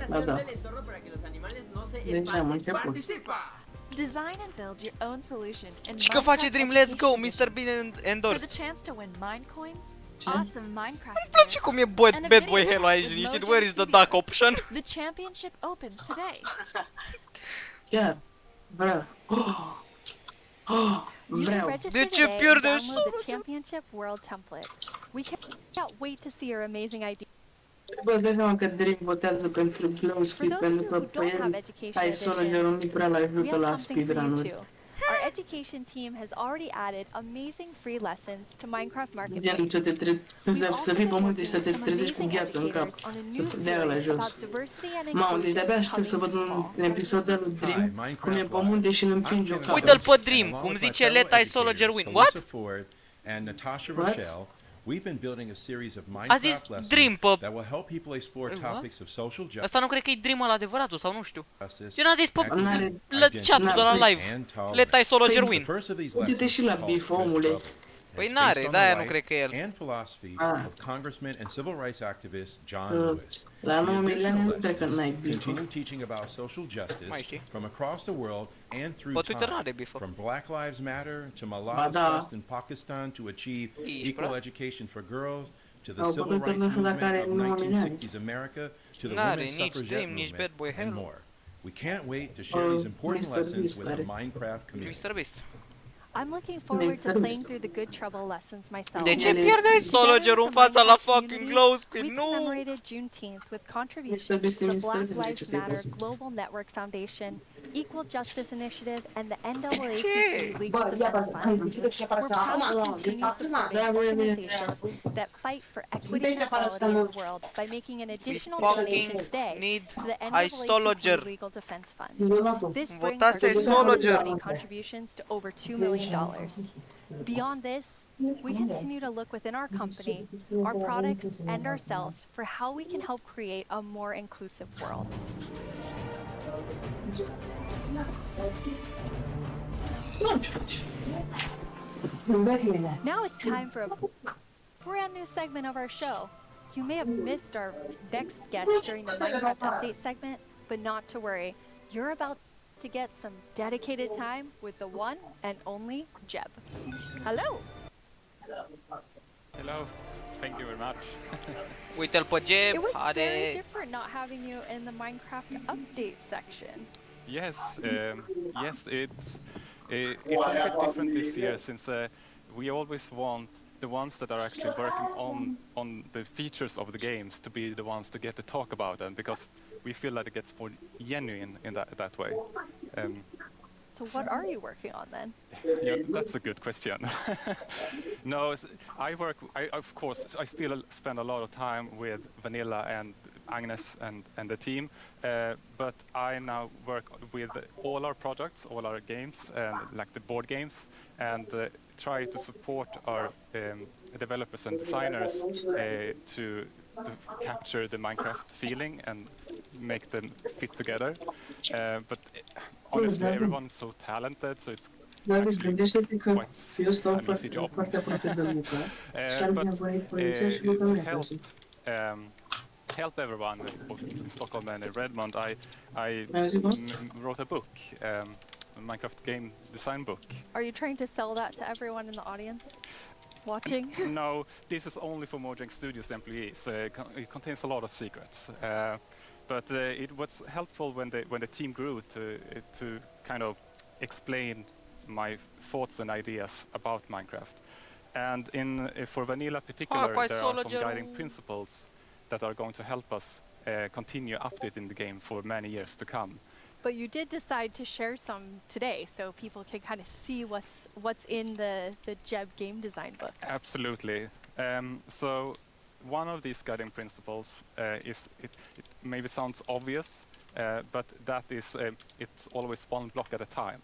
Da, da. Deci am început. Design and build your own solution in Și că face Minecraft Dream, let's go, Education Mr. Bean For the endorsed. chance to win mine coins, awesome Minecraft Îmi place cum e bad boy Hello aici liniștit. Where is the duck option? The championship opens today. Chiar. Vreau. Vreau. De ce pierde the Championship World Template? We can't wait to see your amazing ideas. Bă, dai seama că Dream votează pentru Glow Squid, pentru că pe el ai solo-gerul nu prea l-ajută la speedrun-uri. Our education team has already added amazing free lessons to Minecraft Marketplace. Gen să fii pe munte și să te trezești cu gheață în cap, să dea ăla jos. Mamă, deci de-abia aștept să văd un episod al lui Dream, cum e pe munte și îl împinge o capră. Uite-l pe Dream, cum zice Let I Solo Ger Win. What? And Natasha Rochelle, we've been building a series of A zis Minecraft lessons Dream pe... that will help people explore topics of social justice. Asta nu cred că e Dream ăla adevăratul sau nu știu. Ce n-a zis pe chat-ul de la live. Let I Solo Ger Win. Uite-te și la bif, omule. Păi n-are, de-aia nu cred că e el. And philosophy of Congressman and civil rights activist John Lewis. La 9 milioane nu cred că n-ai bif. Continue teaching about social justice from across the world and through time. From Black Lives Matter to Malala's quest in Pakistan to achieve equal education for girls to the civil rights movement of 1960s America to the women's suffragette movement and more. We can't wait to share these important lessons with the Minecraft community. I'm looking forward to playing through the Good Trouble lessons myself. De ce pierdeai solo-gerul în fața la fucking Glow Squid? We Nu! commemorated Juneteenth with contributions to the Black Lives Matter Global Network Foundation, Equal Justice Initiative, and the NAACP Legal Defense Fund. We're proud to continue supporting organizations that fight for equity and equality in the world by making an additional donation today to the NAACP Legal Defense Fund. This brings our total contributions to over $2 million. Beyond this, we continue to look within our company, our products, and ourselves for how we can help create a more inclusive world. Now it's time for a brand new segment of our show. You may have missed our next guest during the Minecraft update segment, but not to worry. You're about to get some dedicated time with the one and only Jeb. Hello! Hello, thank you very much. Uite-l pe Jeb, It was very different not having you in the Minecraft update section. Yes, yes, it's a bit different this year since we always want the ones that are actually working on the features of the games to be the ones to get to talk about them, because we feel that it gets more genuine in that way. So what are you working on then? Yeah, that's a good question. No, of course, I still spend a lot of time with Vanilla and Agnes and the team, but I now work with all our products, all our games, like the board games, and try to support our developers and designers to capture the Minecraft feeling and make them fit together. But honestly, everyone's so talented, so it's actually quite an easy job. But to help everyone, both in Stockholm and in Redmond, I wrote a book, a Minecraft game design book. Are you trying to sell that to everyone in the audience watching? No, this is only for Mojang Studios employees. It contains a lot of secrets. But it was helpful when the team grew to kind of explain my thoughts and ideas about Minecraft. And for Vanilla in particular, there are some guiding principles that are going to help us continue updating the game for many years to come. But you did decide to share some today, so people can kind of see what's in the Jeb game design book. Absolutely. So one of these guiding principles is, it maybe sounds obvious, but that is, it's always one block at a time.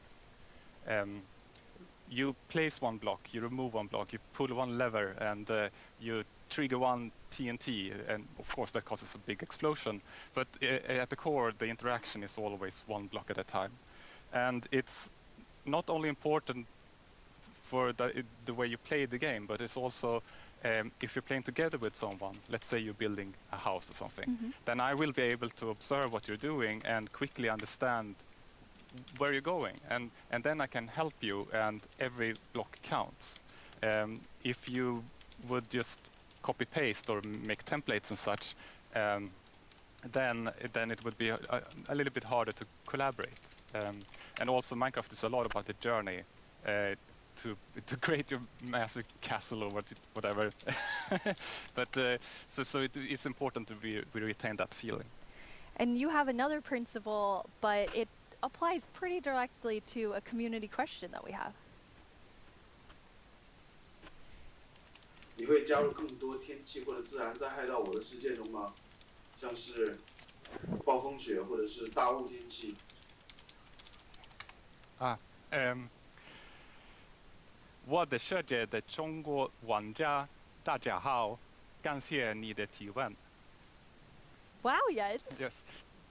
You place one block, you remove one block, you pull one lever, and you trigger one TNT, and of course that causes a big explosion. But at the core, the interaction is always one block at a time. And it's not only important for the way you play the game, but it's also if you're playing together with someone, let's say you're building a house or something, then I will be able to observe what you're doing and quickly understand where you're going, and then I can help you, and every block counts. If you would just copy paste or make templates and such, then it would be a little bit harder to collaborate. And also Minecraft is a lot about the journey to create your massive castle or whatever. But so it's important to we retain that feeling. And you have another principle, but it applies pretty directly to a community question that we have. 你会加入更多天气或者自然灾害到我的世界中吗？像是暴风雪或者是大雾天气。我的世界的中国玩家大家好，感谢你的提问。Wow, yes. Yes,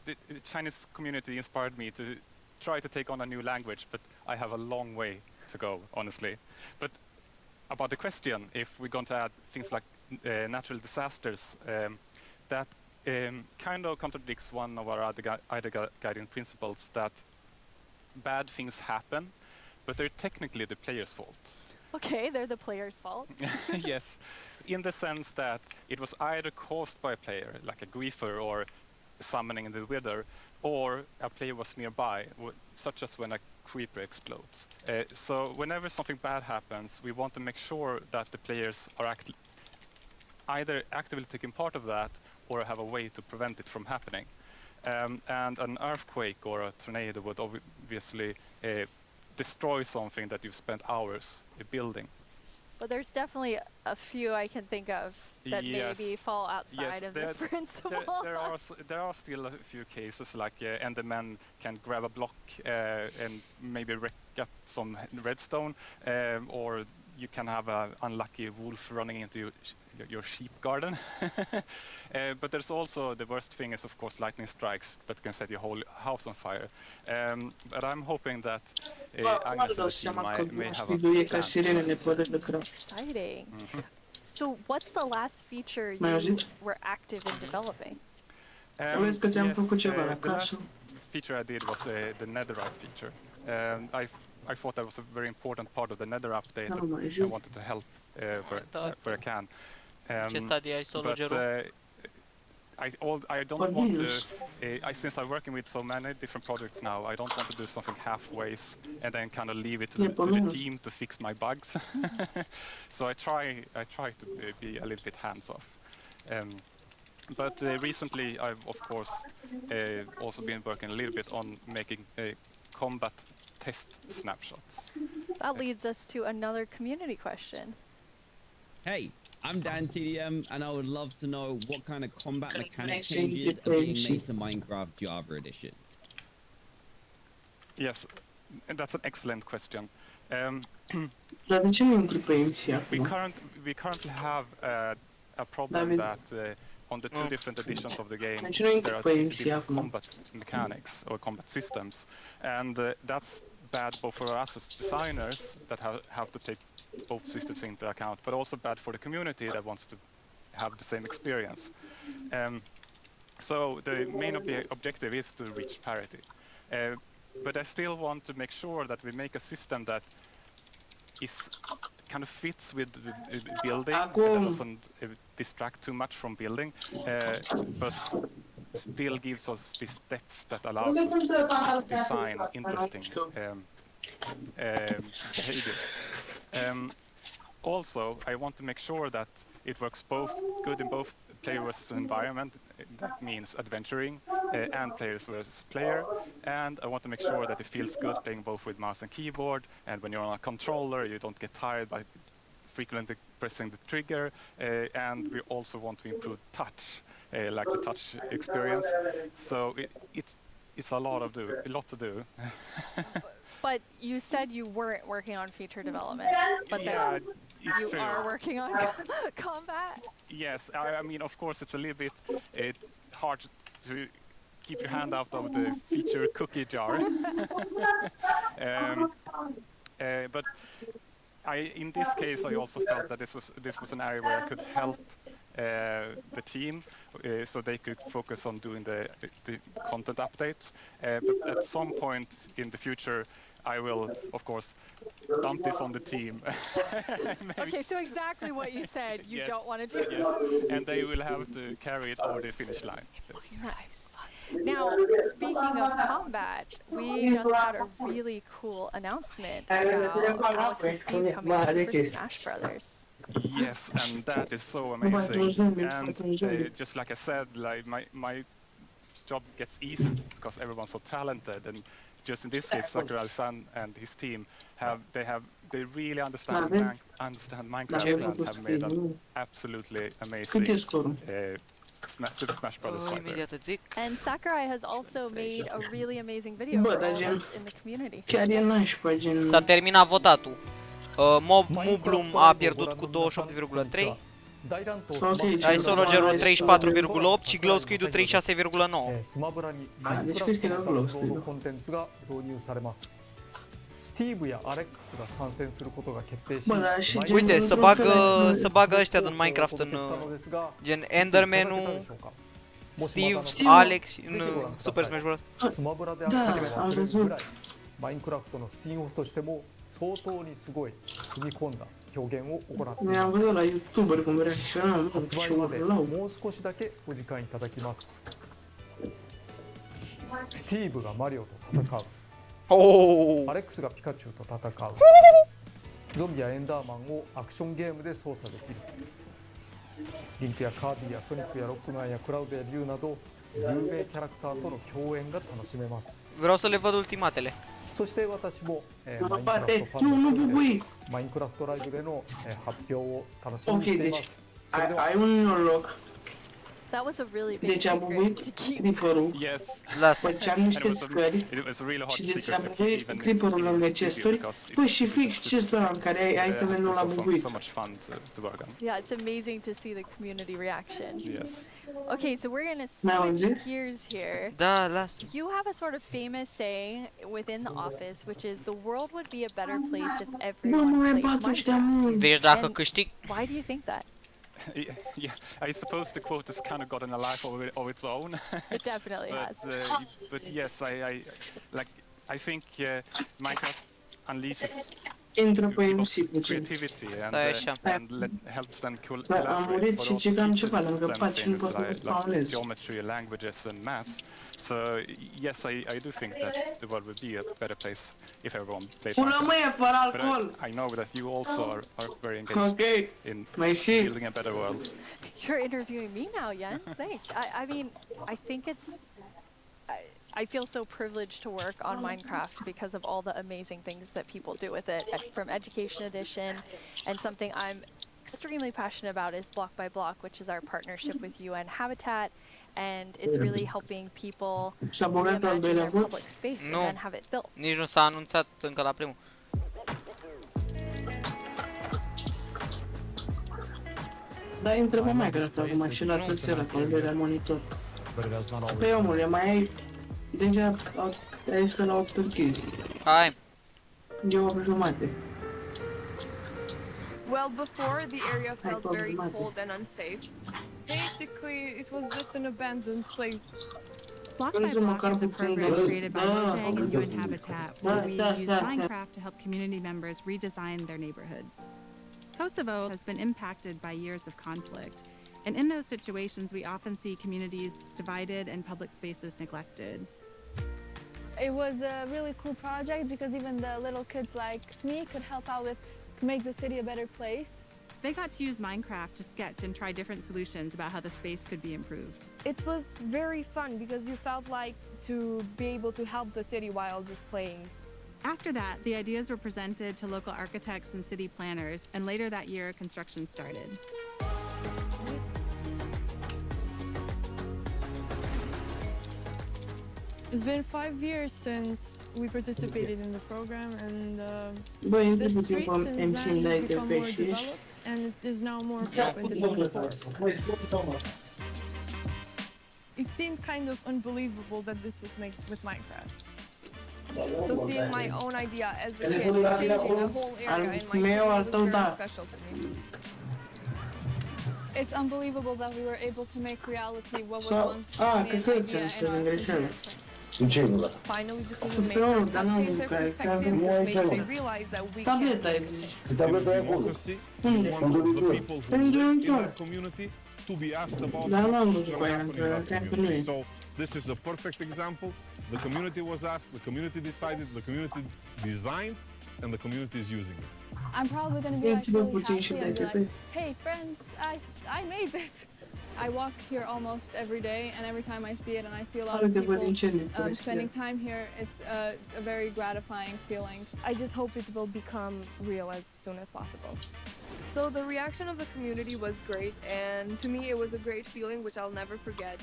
the Chinese community inspired me to try to take on a new language, but I have a long way to go, honestly. But about the question, if we're going to add things like natural disasters, that kind of contradicts one of our other guiding principles, that bad things happen, but they're technically the player's fault. Okay, they're the player's fault. Yes, in the sense that it was either caused by a player, like a griefer or summoning the wither, or a player was nearby, such as when a creeper explodes. So whenever something bad happens, we want to make sure that the players are either actively taking part of that or have a way to prevent it from happening. And an earthquake or a tornado would obviously destroy something that you've spent hours building. But there's definitely a few I can think of that maybe fall outside of this principle. There are still a few cases, like Enderman can grab a block and maybe wreck up some redstone, or you can have an unlucky wolf running into your sheep garden. But there's also, the worst thing is of course lightning strikes that can set your whole house on fire. But I'm hoping that Agnes and the team may have a plan. Exciting. So what's the last feature you were active in developing? Yes, the last feature I did was the netherite feature. I thought that was a very important part of the nether update. I wanted to help where I can. But I don't want to, since I'm working with so many different projects now, I don't want to do something halfways and then kind of leave it to the team to fix my bugs. So I try to be a little bit hands-off. But recently I've of course also been working a little bit on making combat test snapshots. That leads us to another community question. Hey, I'm Dan TDM, and I would love to know what kind of combat mechanic changes are being made to Minecraft Java Edition. Yes, and that's an excellent question. We currently have a problem that on the two different editions of the game there are different combat mechanics or combat systems, and that's bad both for us as designers that have to take both systems into account, but also bad for the community that wants to have the same experience. So the main objective is to reach parity. But I still want to make sure that we make a system that is kind of fits with building, that doesn't distract too much from building, but still gives us this depth that allows us to design interesting behaviors. Also, I want to make sure that it works good in both player versus environment. That means adventuring and players versus player. And I want to make sure that it feels good playing both with mouse and keyboard. And when you're on a controller, you don't get tired by frequently pressing the trigger. And we also want to improve touch, like the touch experience. So it's a lot to do. But you said you weren't working on feature development, but yeah, you are working on combat? Yes, I mean, of course, it's a little bit hard to keep your hand out of the feature cookie jar. But in this case, I also felt that this was an area where I could help the team, so they could focus on doing the content updates. But at some point in the future, I will, of course, dump this on the team. Okay, so exactly what you said you don't want to do. Yes, and they will have to carry it over the finish line. Yes. Nice. Now, speaking of combat, we just had a really cool announcement about Alex and Steve coming to Super Smash Brothers. Yes, and that is so amazing. And just like I said, like my job gets easier because everyone's so talented, and just in this case, Sakurai-san and his team they really understand Minecraft and have made an absolutely amazing Super Smash Brothers fighter. And Sakurai has also made a really amazing video for all of us in the community. S-a terminat votatul. Mublum a pierdut cu 28,3. Ai Sologerul 34,8 și Glowsquid 36,9. スティーブやアレックスが参戦することが決定し Uite, să bagă ăștia din Minecraft în gen Enderman-ul, Steve, Alex în Super Smash Bros. スマブラであったりはするぐらいマインクラフトのスピンオフとしても相当にすごい踏み込んだ表現を行っています。発売までもう少しだけお時間いただきます。スティーブがマリオと戦う。アレックスがピカチュウと戦う。ゾンビやエンダーマンをアクションゲームで操作できる。リンクやカービィやソニックやロックマンやクラウドやリュウなど有名キャラクターとの共演が楽しめます。Vreau să le văd ultimatele. そして私もマインクラフトファンの一人です。マインクラフトライブでの発表を楽しみにしています。それでは That was a really big Deci am secret murit to keep. creeperul. Yes. Făceam niște scări It was a really hard și deci secret am to keep murit even creeperul in lângă the studio chesturi. because Păi și fix chestul ăla în care ai să nu l-am murit. so much fun to work on. Yeah, it's amazing to see the community reaction. Yes. Okay, so we're gonna Now, switch gears here. Da, lasă. You have a sort of famous saying within the office, which is the world would be a better place if everyone played Minecraft. Deci dacă And câștig... why do you think that? Yeah, I suppose the quote has kind of gotten a life of its own. It definitely has. But yes, I think Minecraft unleashes people's creativity and helps them collaborate, but also teaches them things like geometry, languages, and maths. So yes, I do think that the world would be a better place if everyone played Minecraft. But I know that you also are very engaged in building a better world. You're interviewing me now, Jens. Thanks. I mean, I think it's... I feel so privileged to work on Minecraft because of all the amazing things that people do with it, from Education Edition, and something I'm extremely passionate about is Block by Block, which is our partnership with UN Habitat, and it's really helping people reimagine their public space and then have it built. Nici nu s-a anunțat încă la primul. Da, intră pe Minecraft acum și lasă-ți la calderea monitor. Păi omule, mai ai... Deja ai zis că la 8 chestii. Hai. E 8 jumate. Well, before the area felt very cold and unsafe. Basically, it was just an abandoned place. Block by Block is a program created by Mojang and UN Habitat where we use Minecraft to help community members redesign their neighborhoods. Kosovo has been impacted by years of conflict, and in those situations we often see communities divided and public spaces neglected. It was a really cool project because even the little kids like me could help out with make the city a better place. They got to use Minecraft to sketch and try different solutions about how the space could be improved. It was very fun because you felt like to be able to help the city while just playing. After that, the ideas were presented to local architects and city planners, and later that year, construction started. It's been 5 years since we participated in the program, and the streets since then has become more developed, and it is now more frequented than before. It seemed kind of unbelievable that this was made with Minecraft. So seeing my own idea as a kid changing the whole area in my city was very special to me. It's unbelievable that we were able to make reality what was once an idea in our community. Finally, the city makers have changed their perspective, making they realize that we can change. Democracy, we want the people who live in the community to be asked about what's going to happen in that community. So this is a perfect example. The community was asked, the community decided, the community designed, and the community is using it. I'm probably going to be like really happy and be like, hey friends, I made this. I walk here almost every day, and every time I see it and I see a lot of people spending time here, it's a very gratifying feeling. I just hope it will become real as soon as possible. So the reaction of the community was great, and to me it was a great feeling which I'll never forget.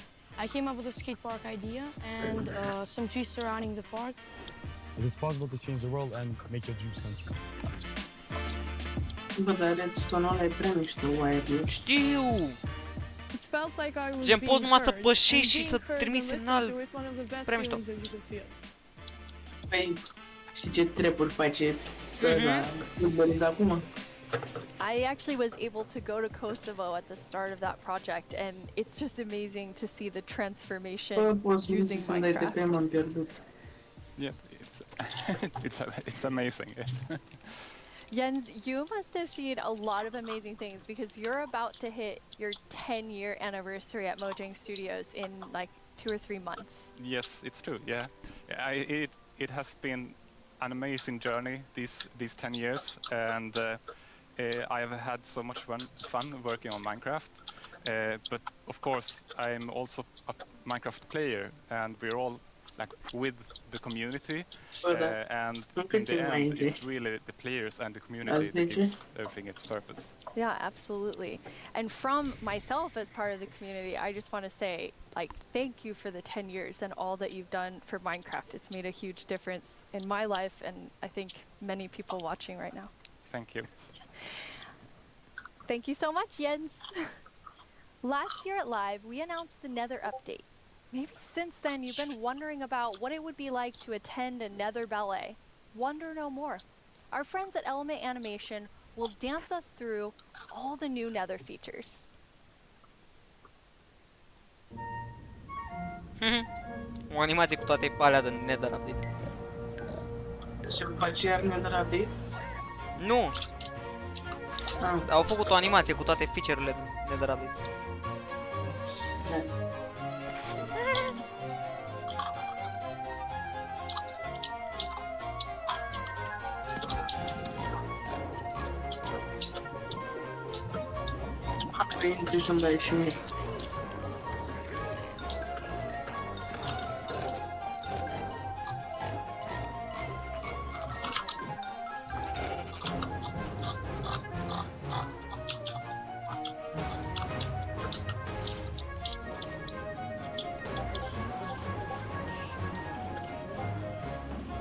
I came up with a skate park idea and some trees surrounding the park. It is possible to change the world and make your dreams come true. Bă, dar redstone-ul ăla e prea mișto, wire-ul. Știu! It felt like I was Gen, being poți numai să heard, pășești și and să being heard trimiți and semnal. listened to is one of the best Prea mișto. feelings that you can feel. Păi, știi ce treburi face la futbolist acum? I actually was able to go to Kosovo at the start of that project, and it's just amazing to see the transformation using Minecraft. Yeah, it's amazing. Yes. Jens, you must have seen a lot of amazing things because you're about to hit your 10-year anniversary at Mojang Studios in like 2 or 3 months. Yes, it's true. Yeah, it has been an amazing journey these 10 years, and I have had so much fun working on Minecraft. But of course, I'm also a Minecraft player, and we're all like with the community, and in the end, it's really the players and the community that gives everything its purpose. Yeah, absolutely. And from myself as part of the community, I just want to say, like, thank you for the 10 years and all that you've done for Minecraft. It's made a huge difference in my life, and I think many people watching right now. Thank you. Thank you so much, Jens. Last year at Live, we announced the Nether update. Maybe since then you've been wondering about what it would be like to attend a Nether ballet. Wonder no more. Our friends at Element Animation will dance us through all the new Nether features. O animație cu toate alea de Nether update. Se face iar Nether update? Nu! Au făcut o animație cu toate feature-urile de Nether update. Intri să-mi dai și mie.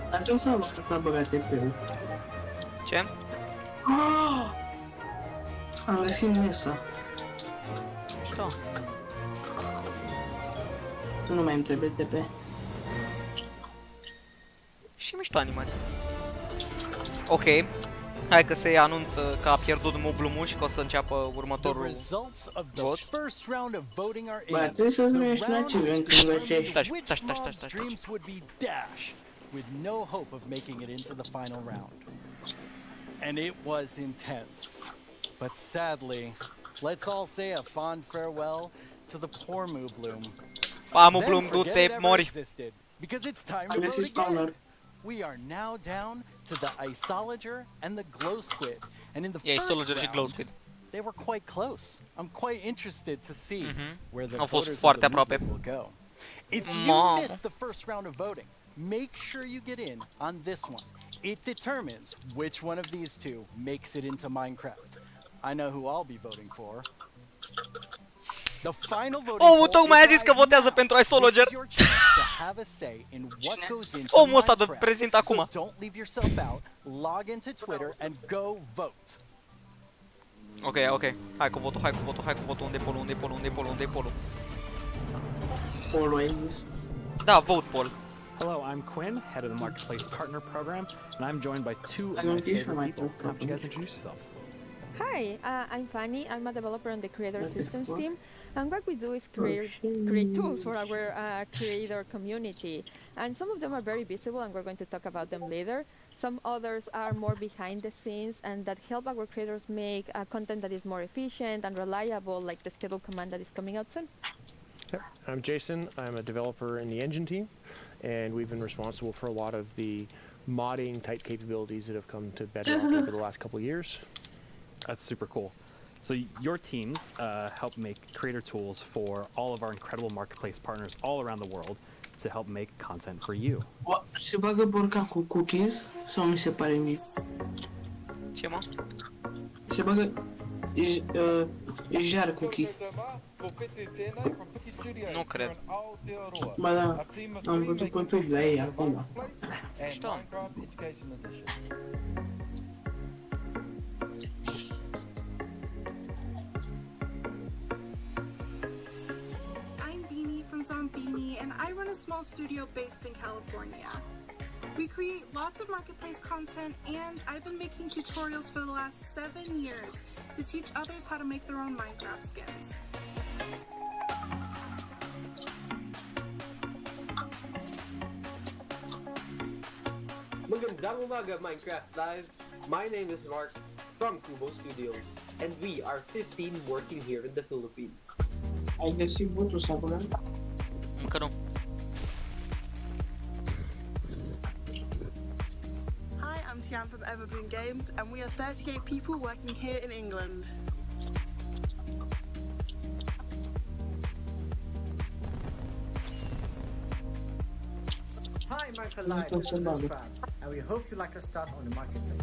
Dar ce o să am asta băgat TP-ul? Ce? Am găsit mesa. Mișto. Nu mai îmi trebuie TP. Și mișto animație. Ok. Hai că se anunță că a pierdut moblul și că o să înceapă următorul vot. Bă, trebuie să nu ești la civil când găsești. Taci. With no hope of making it into the final round. And it was intense. But sadly, let's all say a fond farewell to the poor Moobloom. Moobloom, du-te, mori. Because it's time to vote again. We are now down to the Isolager and the Glow Squid. And in the first round, they were quite close. I'm quite interested to see where the voters of the Moobloom will go. If you missed the first round of voting, make sure you get in on this one. It determines which one of these two makes it into Minecraft. I know who I'll be voting for. The final voting tocmai a zis că votează pentru Isolager. Omul ăsta de prezint acum. Don't leave yourself out. Log into Twitter and go vote. Ok. Hai cu votul. Unde e polul? Polul ai zis? Da, vote poll. Hello, I'm Quinn, head of the Marketplace Partner Program, and I'm joined by two of my favorite people. Why don't you guys introduce yourselves? Hi, I'm Fanny. I'm a developer on the Creator Systems team, and what we do is create tools for our creator community. And some of them are very visible, and we're going to talk about them later. Some others are more behind the scenes, and that help our creators make content that is more efficient and reliable, like the schedule command that is coming out soon. Yep. I'm Jason. I'm a developer in the engine team, and we've been responsible for a lot of the modding type capabilities that have come to Bedrock over the last couple of years. That's super cool. So your teams help make creator tools for all of our incredible marketplace partners all around the world to help make content for you. Se bagă borcan cu cookies sau mi se pare mie? Ce, mă? Se bagă jar cookie. Nu cred. Ba da, am văzut pe tweet la ei acum. Mișto. Zombini, and I run a small studio based in California. We create lots of marketplace content, and I've been making tutorials for the last 7 years to teach others how to make their own Minecraft skins. Magandang umaga, Minecraft Live. My name is Mark from Kubo Studios, and we are 15 working here in the Philippines. Ai găsit botul să băgăm? Încă nu. Hi, I'm Tian from Evergreen Games, and we are 38 people working here in England. Minecraft Live is VOASTRA, and we hope you like our stuff on the marketplace.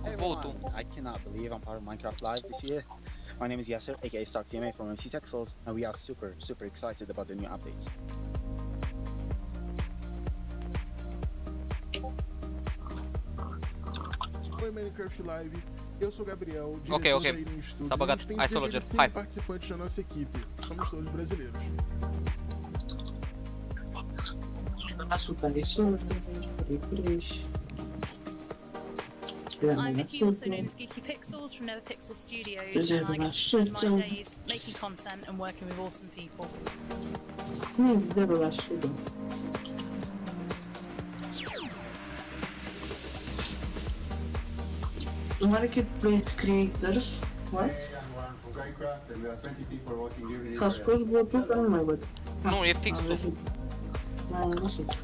Hey everyone, I cannot believe I'm part of Minecraft Live this year. My name is Yasser, aka StarkTMA from MC Texels, and we are super excited about the new updates. Oi Minecraft Live, eu sou o Gabriel, Ok. diretor da Ilha Studio. Tá bugado. A gente tem Ai, cerca Soldier. de 100 Hi. participantes da nossa equipe, somos todos brasileiros. I'm Vicky, also known as Geeky Pixels from NetherPixel Studios, and I get to spend my days making content and working with awesome people. Marketplace creators. What? S-a scos botul că nu mai văd. Nu, e fixul. Nu sunt.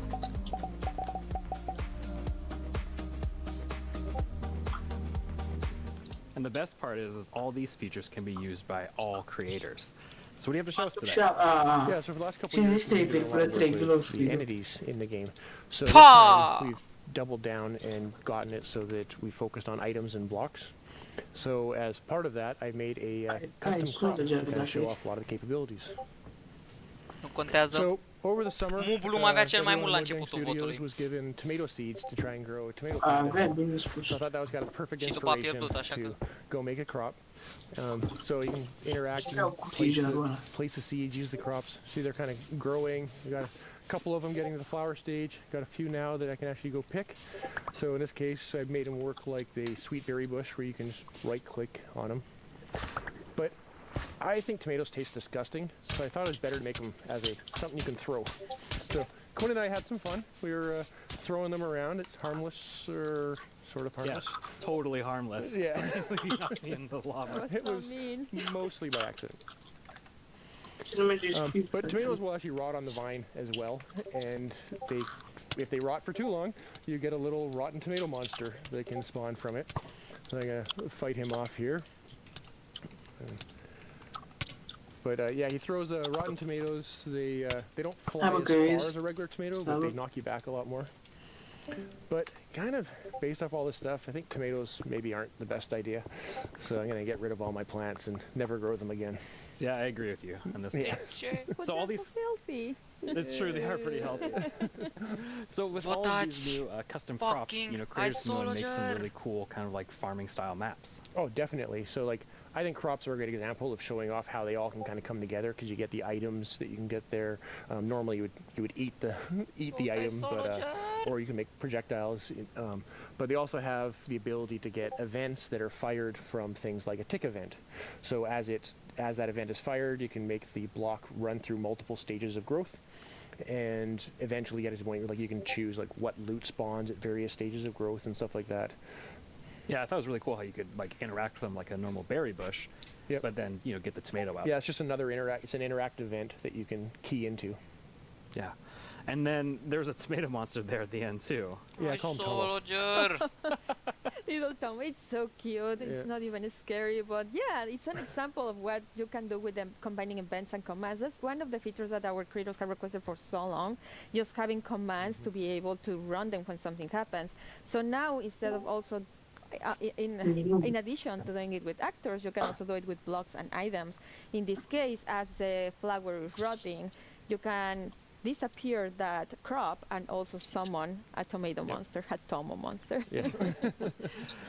And the best part is all these features can be used by all creators. So what do you have to show us today? Yeah, so for the last couple of years, we've been doing a lot of work with the entities in the game. So this time, we've doubled down and gotten it so that we focused on items and blocks. So as part of that, I made a custom crop to kind of show off a lot of the capabilities. Nu contează. So over the summer, Mooblu avea cel mai mult la Mojang începutul Studios votului. was given tomato seeds to try and grow a tomato plant. So I thought that was kind of perfect Și după a inspiration pierdut, așa că... to go make a crop. So you can interact and place the seeds, use the crops. See, they're kind of growing. We got a couple of them getting to the flower stage. Got a few now that I can actually go pick. So in this case, I've made them work like the sweet berry bush, where you can just right-click on them. But I think tomatoes taste disgusting, so I thought it was better to make them as something you can throw. So Conan and I had some fun. We were throwing them around. It's harmless, or sort of harmless. Yeah, totally harmless. Yeah. In the lava. It was mostly by accident. But tomatoes will actually rot on the vine as well, and if they rot for too long, you get a little rotten tomato monster that can spawn from it. So I'm gonna fight him off here. But yeah, he throws rotten tomatoes. They don't fly as far as a regular tomato, but they knock you back a lot more. But kind of based off all this stuff, I think tomatoes maybe aren't the best idea. So I'm gonna get rid of all my plants and never grow them again. Yeah, I agree with you on this. Yeah. So all these healthy. It's true, they are pretty healthy. So with all of these new custom crops, you know, creators can really make some really cool kind of like farming style maps. Oh, definitely. So like, I think crops are a great example of showing off how they all can kind of come together, because you get the items that you can get there. Normally you would eat the item, but or you can make projectiles. But they also have the ability to get events that are fired from things like a tick event. So as that event is fired, you can make the block run through multiple stages of growth, and eventually get to the point where like you can choose like what loot spawns at various stages of growth and stuff like that. Yeah, I thought it was really cool how you could like interact with them like a normal berry bush, but then get the tomato out. Yeah, it's just another it's an interactive event that you can key into. Yeah, and then there's a tomato monster there at the end too. Yeah, I call him Tomo. Little Tomo, it's so cute. It's not even scary, but yeah, it's an example of what you can do with them combining events and commands. That's one of the features that our creators have requested for so long, just having commands to be able to run them when something happens. So now, instead of also in addition to doing it with actors, you can also do it with blocks and items. In this case, as the flower is rotting, you can disappear that crop and also summon a tomato monster, a Tomo monster. Yes.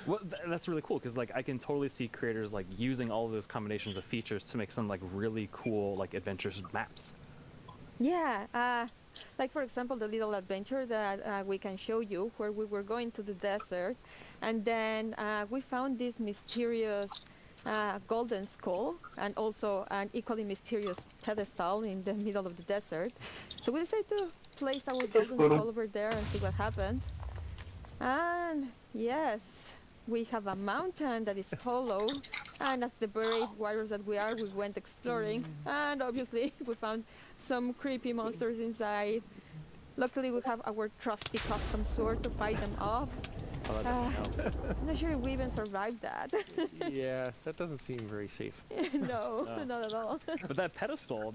Well, that's really cool, because like I can totally see creators like using all of those combinations of features to make some like really cool like adventurous maps. Yeah, like for example, the little adventure that we can show you, where we were going to the desert, and then we found this mysterious golden skull, and also an equally mysterious pedestal in the middle of the desert. So we decided to place our golden skull over there and see what happened. And yes, we have a mountain that is hollow, and as the brave warriors that we are, we went exploring, and obviously we found some creepy monsters inside. Luckily we have our trusty custom sword to fight them off. Oh, that definitely helps. I'm not sure if we even survived that. Yeah, that doesn't seem very safe. No, not at all. But that pedestal,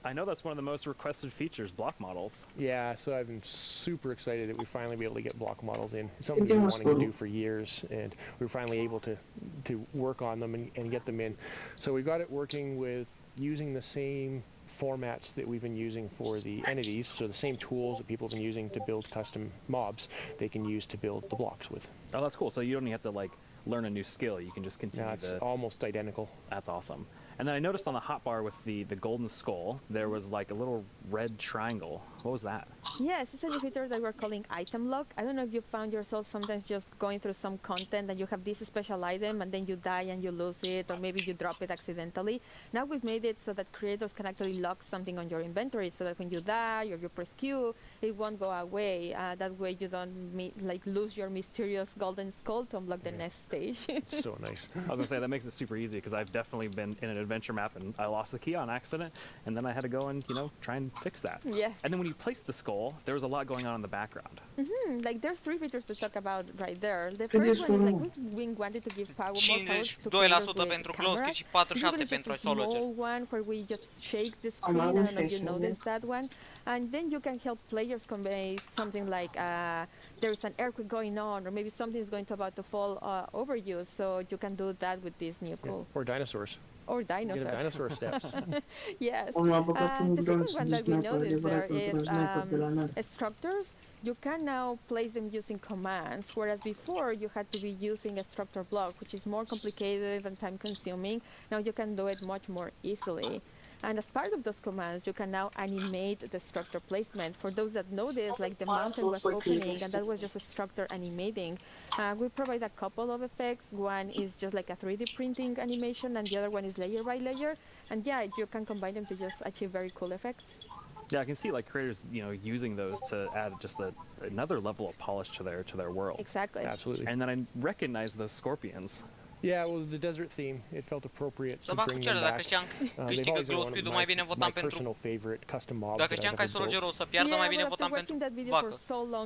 I know that's one of the most requested features, block models. Yeah, so I've been super excited that we finally be able to get block models in. It's something we've been wanting to do for years, and we were finally able to work on them and get them in. So we got it working with using the same formats that we've been using for the entities, so the same tools that people have been using to build custom mobs, they can use to build the blocks with. Oh, that's cool. So you don't even have to like learn a new skill. You can just continue. No, it's almost identical. That's awesome. And then I noticed on the hotbar with the golden skull, there was like a little red triangle. What was that? Yes, it's a new feature that we're calling item lock. I don't know if you found yourself sometimes just going through some content and you have this special item and then you die and you lose it, or maybe you drop it accidentally. Now we've made it so that creators can actually lock something on your inventory, so that when you die or you press Q, it won't go away. That way you don't lose your mysterious golden skull to unlock the next stage. It's so nice. I was gonna say that makes it super easy, because I've definitely been in an adventure map and I lost the key on accident, and then I had to go and try and fix that. Yeah. And then when you place the skull, there was a lot going on in the background. Like there's 3 features to talk about right there. The first one is like we've wanted to give power more powers to creators 52% pentru with close, cât cameras. și This one 47% is just pentru a solo. small one where we just shake the screen. I don't know if you noticed that one. And then you can help players convey something like there's an earthquake going on, or maybe something is about to fall over you. So you can do that with this new tool. Or dinosaurs. Or dinosaurs. Get a dinosaur steps. Yes. The second one that we noticed there is structures. You can now place them using commands, whereas before you had to be using a structure block, which is more complicated and time-consuming. Now you can do it much more easily. And as part of those commands, you can now animate the structure placement. For those that know this, like the mountain was opening and that was just a structure animating. We provide a couple of effects. One is just like a 3D printing animation, and the other one is layer by layer. And yeah, you can combine them to just achieve very cool effects. Yeah, I can see like creators, using those to add just another level of polish to their world. Exactly. Absolutely. And then I recognize those scorpions. Yeah, well, the desert theme, it felt appropriate to Să bring fac them dacă back. știam că câștigă glow speed-ul, mai bine votam pentru... Dacă știam că ai solo gerul să piardă, mai bine votam pentru vacă.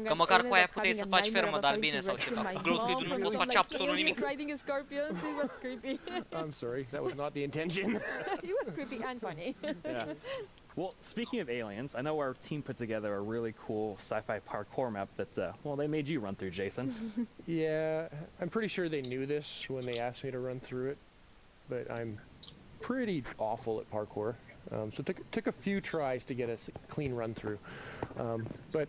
Că măcar cu aia puteai să faci fermă de albine sau ceva. Cu glow speed-ul nu poți face absolut nimic. I'm sorry, that was not the intention. It was creepy and funny. Yeah. Well, speaking of aliens, I know our team put together a really cool sci-fi parkour map that, they made you run through, Jason. Yeah, I'm pretty sure they knew this when they asked me to run through it, but I'm pretty awful at parkour. So it took a few tries to get a clean run through. But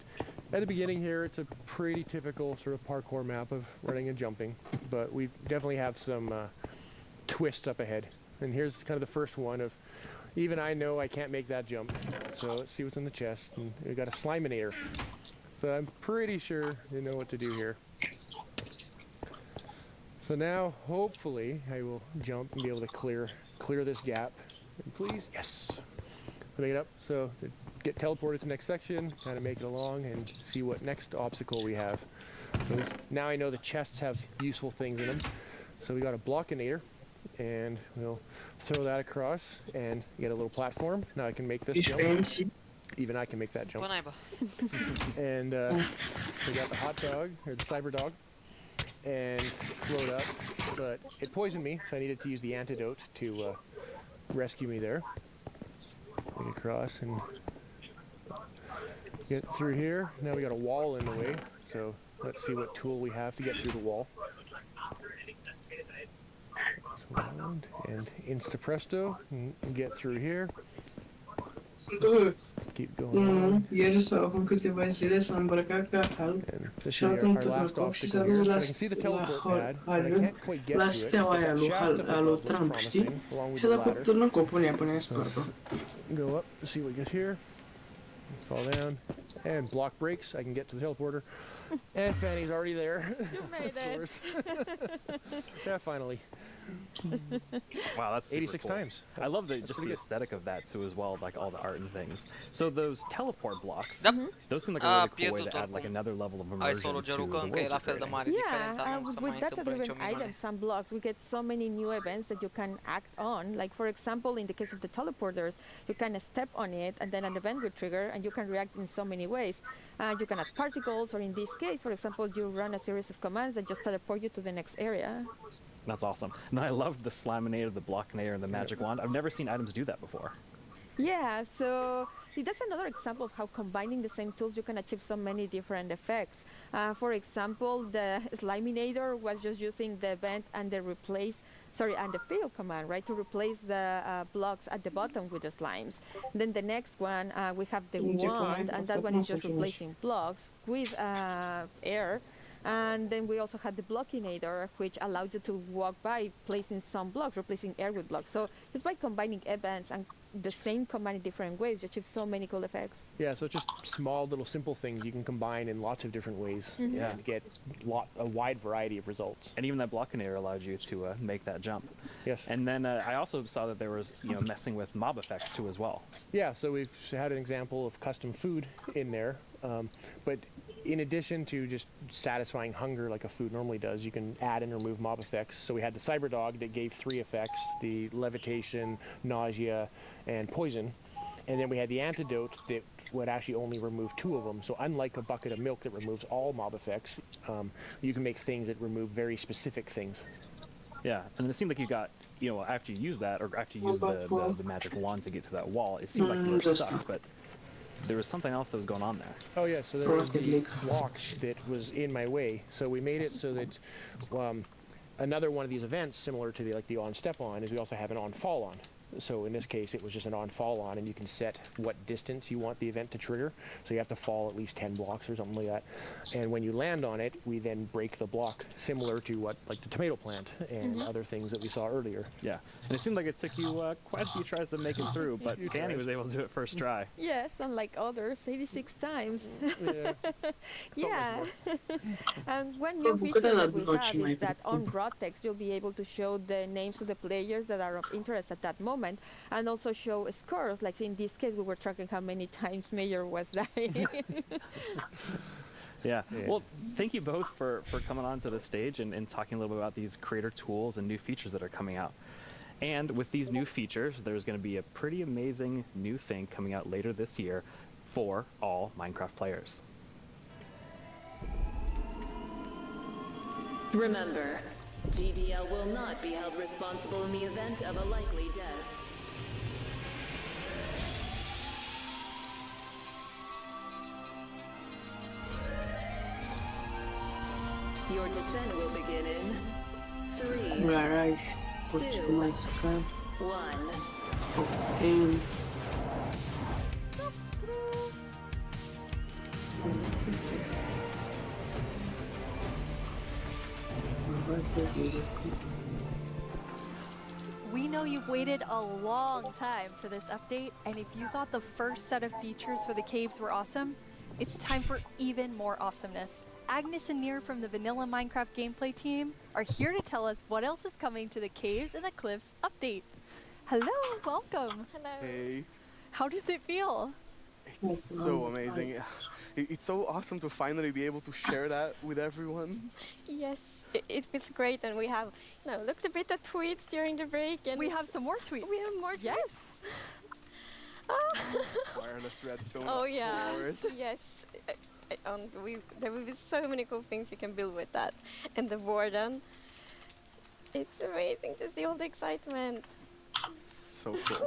at the beginning here, it's a pretty typical sort of parkour map of running and jumping, but we definitely have some twists up ahead. And here's kind of the first one of, even I know I can't make that jump. So let's see what's in the chest. And we got a Sliminator. So I'm pretty sure they know what to do here. So now, hopefully, I will jump and be able to clear this gap. And please, yes. Make it up. So get teleported to the next section, kind of make it along, and see what next obstacle we have. So now I know the chests have useful things in them. So we got a Blockinator, and we'll throw that across and get a little platform. Now I can make this jump. Even I can make that jump. And we got the hot dog, or the cyber dog, and float up. But it poisoned me, so I needed to use the antidote to rescue me there. Get across and get through here. Now we got a wall in the way, so let's see what tool we have to get through the wall. And insta-presto, and get through here. Keep going. Ieri sau acum câteva zile s-a îmbrăcat ca Hulk și a întâmplat și s-a dus la steaua aia lui Trump, știi? Și a dat turnă copul în ea până în scoară. Go up, see what gets here. Fall down. And block breaks, I can get to the teleporter. And Fanny's already there. You made it. Yeah, finally. Wow, that's super 86 cool. times. I love just the aesthetic of that too, as well, like all the art and things. So those teleport blocks, those seem like a really cool way to add like another level of immersion to the world. Yeah, with data-driven items and blocks, we get so many new events that you can act on. Like for example, in the case of the teleporters, you can step on it, and then an event will trigger, and you can react in so many ways. You can add particles, or in this case, for example, you run a series of commands that just teleport you to the next area. That's awesome. And I love the Slaminator, the Blockinator, and the Magic Wand. I've never seen items do that before. Yeah, so that's another example of how combining the same tools you can achieve so many different effects. For example, the Sliminator was just using the event and the and the fill command, right, to replace the blocks at the bottom with the slimes. Then the next one, we have the wand, and that one is just replacing blocks with air. And then we also had the Blockinator, which allowed you to walk by placing some blocks, replacing air with blocks. So just by combining events and the same command in different ways, you achieve so many cool effects. Yeah, so it's just small little simple things you can combine in lots of different ways and get a wide variety of results. And even that Blockinator allowed you to make that jump. Yes. And then I also saw that there was messing with mob effects too as well. Yeah, so we've had an example of custom food in there, but in addition to just satisfying hunger like a food normally does, you can add and remove mob effects. So we had the Cyberdog that gave 3 effects, the levitation, nausea, and poison. And then we had the Antidote that would actually only remove 2 of them. So unlike a bucket of milk that removes all mob effects, you can make things that remove very specific things. Yeah, and it seemed like you got, after you use that, or after you use the magic wand to get to that wall, it seemed like you were stuck, but there was something else that was going on there. Oh yeah, so there was the block that was in my way. So we made it so that another one of these events, similar to the on step on, is we also have an on fall on. So in this case, it was just an on fall on, and you can set what distance you want the event to trigger. So you have to fall at least 10 blocks or something like that. And when you land on it, we then break the block, similar to what like the tomato plant and other things that we saw earlier. Yeah, and it seemed like it took you quite a few tries to make it through, but Danny was able to do it first try. Yes, unlike others, 86 times. Yeah. Yeah. And one new feature that we have is that on raw text, you'll be able to show the names of the players that are of interest at that moment, and also show scores. Like in this case, we were tracking how many times Mayor was dying. Yeah. Well, thank you both for coming onto the stage and talking a little bit about these creator tools and new features that are coming out. And with these new features, there's going to be a pretty amazing new thing coming out later this year for all Minecraft players. Remember, GDL will not be held responsible in the event of a likely death. Your descent will begin in 3, 2, 1. We know you've waited a long time for this update, and if you thought the first set of features for the caves were awesome, it's time for even more awesomeness. Agnes and Nir from the Vanilla Minecraft gameplay team are here to tell us what else is coming to the Caves and the Cliffs update. Hello, welcome. Hello. Hey. How does it feel? It's so amazing. It's so awesome to finally be able to share that with everyone. Yes, it feels great, and we have, looked a bit at tweets during the break, and we have some more tweets. We have more tweets. Yes. Wireless redstone. Oh yeah. Yes. There will be so many cool things you can build with that, and the warden. It's amazing to see all the excitement. It's so cool.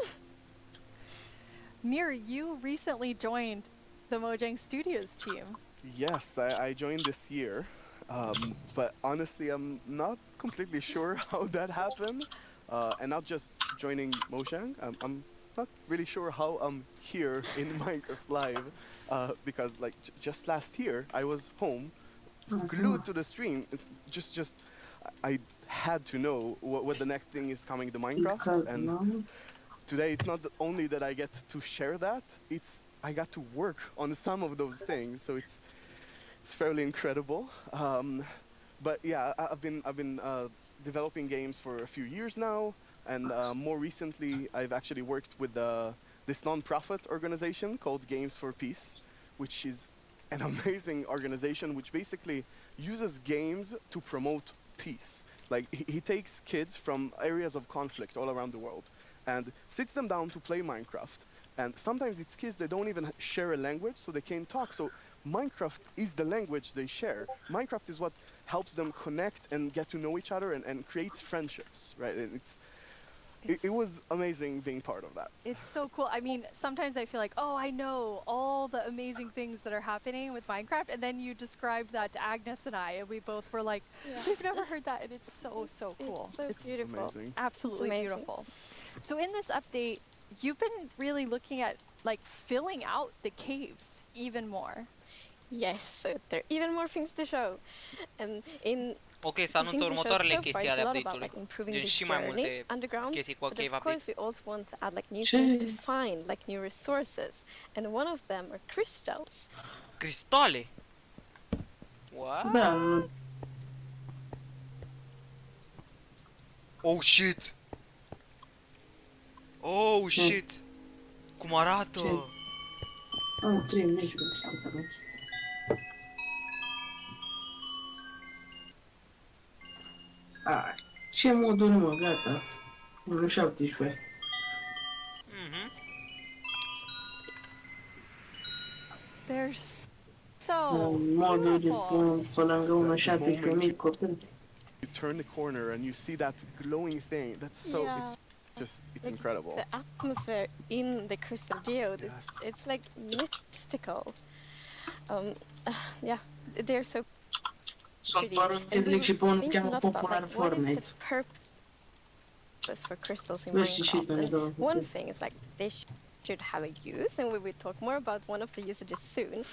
Nir, you recently joined the Mojang Studios team. Yes, I joined this year, but honestly, I'm not completely sure how that happened, and not just joining Mojang. I'm not really sure how I'm here in Minecraft Live, because like just last year I was home, glued to the stream. I had to know what the next thing is coming to Minecraft, and today it's not only that I get to share that, I got to work on some of those things, so it's fairly incredible. But yeah, I've been developing games for a few years now. And more recently, I've actually worked with this non-profit organization called Games for Peace, which is an amazing organization which basically uses games to promote peace. Like, he takes kids from areas of conflict all around the world and sits them down to play Minecraft. And sometimes it's kids that don't even share a language, so they can't talk. So Minecraft is the language they share. Minecraft is what helps them connect and get to know each other and creates friendships, right? And it was amazing being part of that. It's so cool. I mean, sometimes I feel like, oh, I know all the amazing things that are happening with Minecraft, and then you described that to Agnes and I, and we both were like, we've never heard that, and it's so, so cool. It's beautiful. Amazing. Absolutely beautiful. So in this update, you've been really looking at like filling out the caves even more. Yes, so there are even more things to show. And in Ok, să anunță următoarele chestii ale update-ului. Gen și mai multe chestii cu cave update. Of course, we also want to add like new things to find, like new resources. And one of them are crystals. Cristale? What? Da. Oh shit! Oh shit! Cum arată? Am 3 meci pe ce moduri, mă, gata. 17. They're so moduri pe lângă unul The moment 17.000 copii. you turn the corner and you see that glowing thing, that's so, it's incredible. The atmosphere in the crystal geode, it's like mystical. Yeah, they're so pretty. And we were thinking a lot about like, what is the purpose for crystals in Minecraft? And one thing is like they should have a use, and we will talk more about one of the usages soon.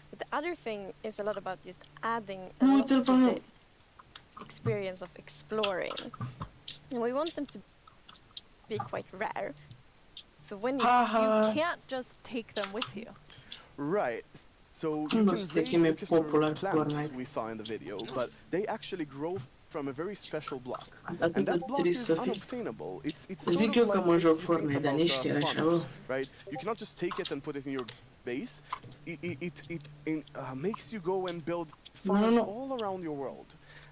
But the other thing is a lot about just adding a lot to the experience of exploring. And we want them to be quite rare. So when you can't just take them with you. Right. So you can raid the crystal plants we saw in the video, but they actually grow from a very special block. And that block is unobtainable. It's sort of like when you think about spawners, right? You cannot just take it and put it in your base. It makes you go and build farms all around your world.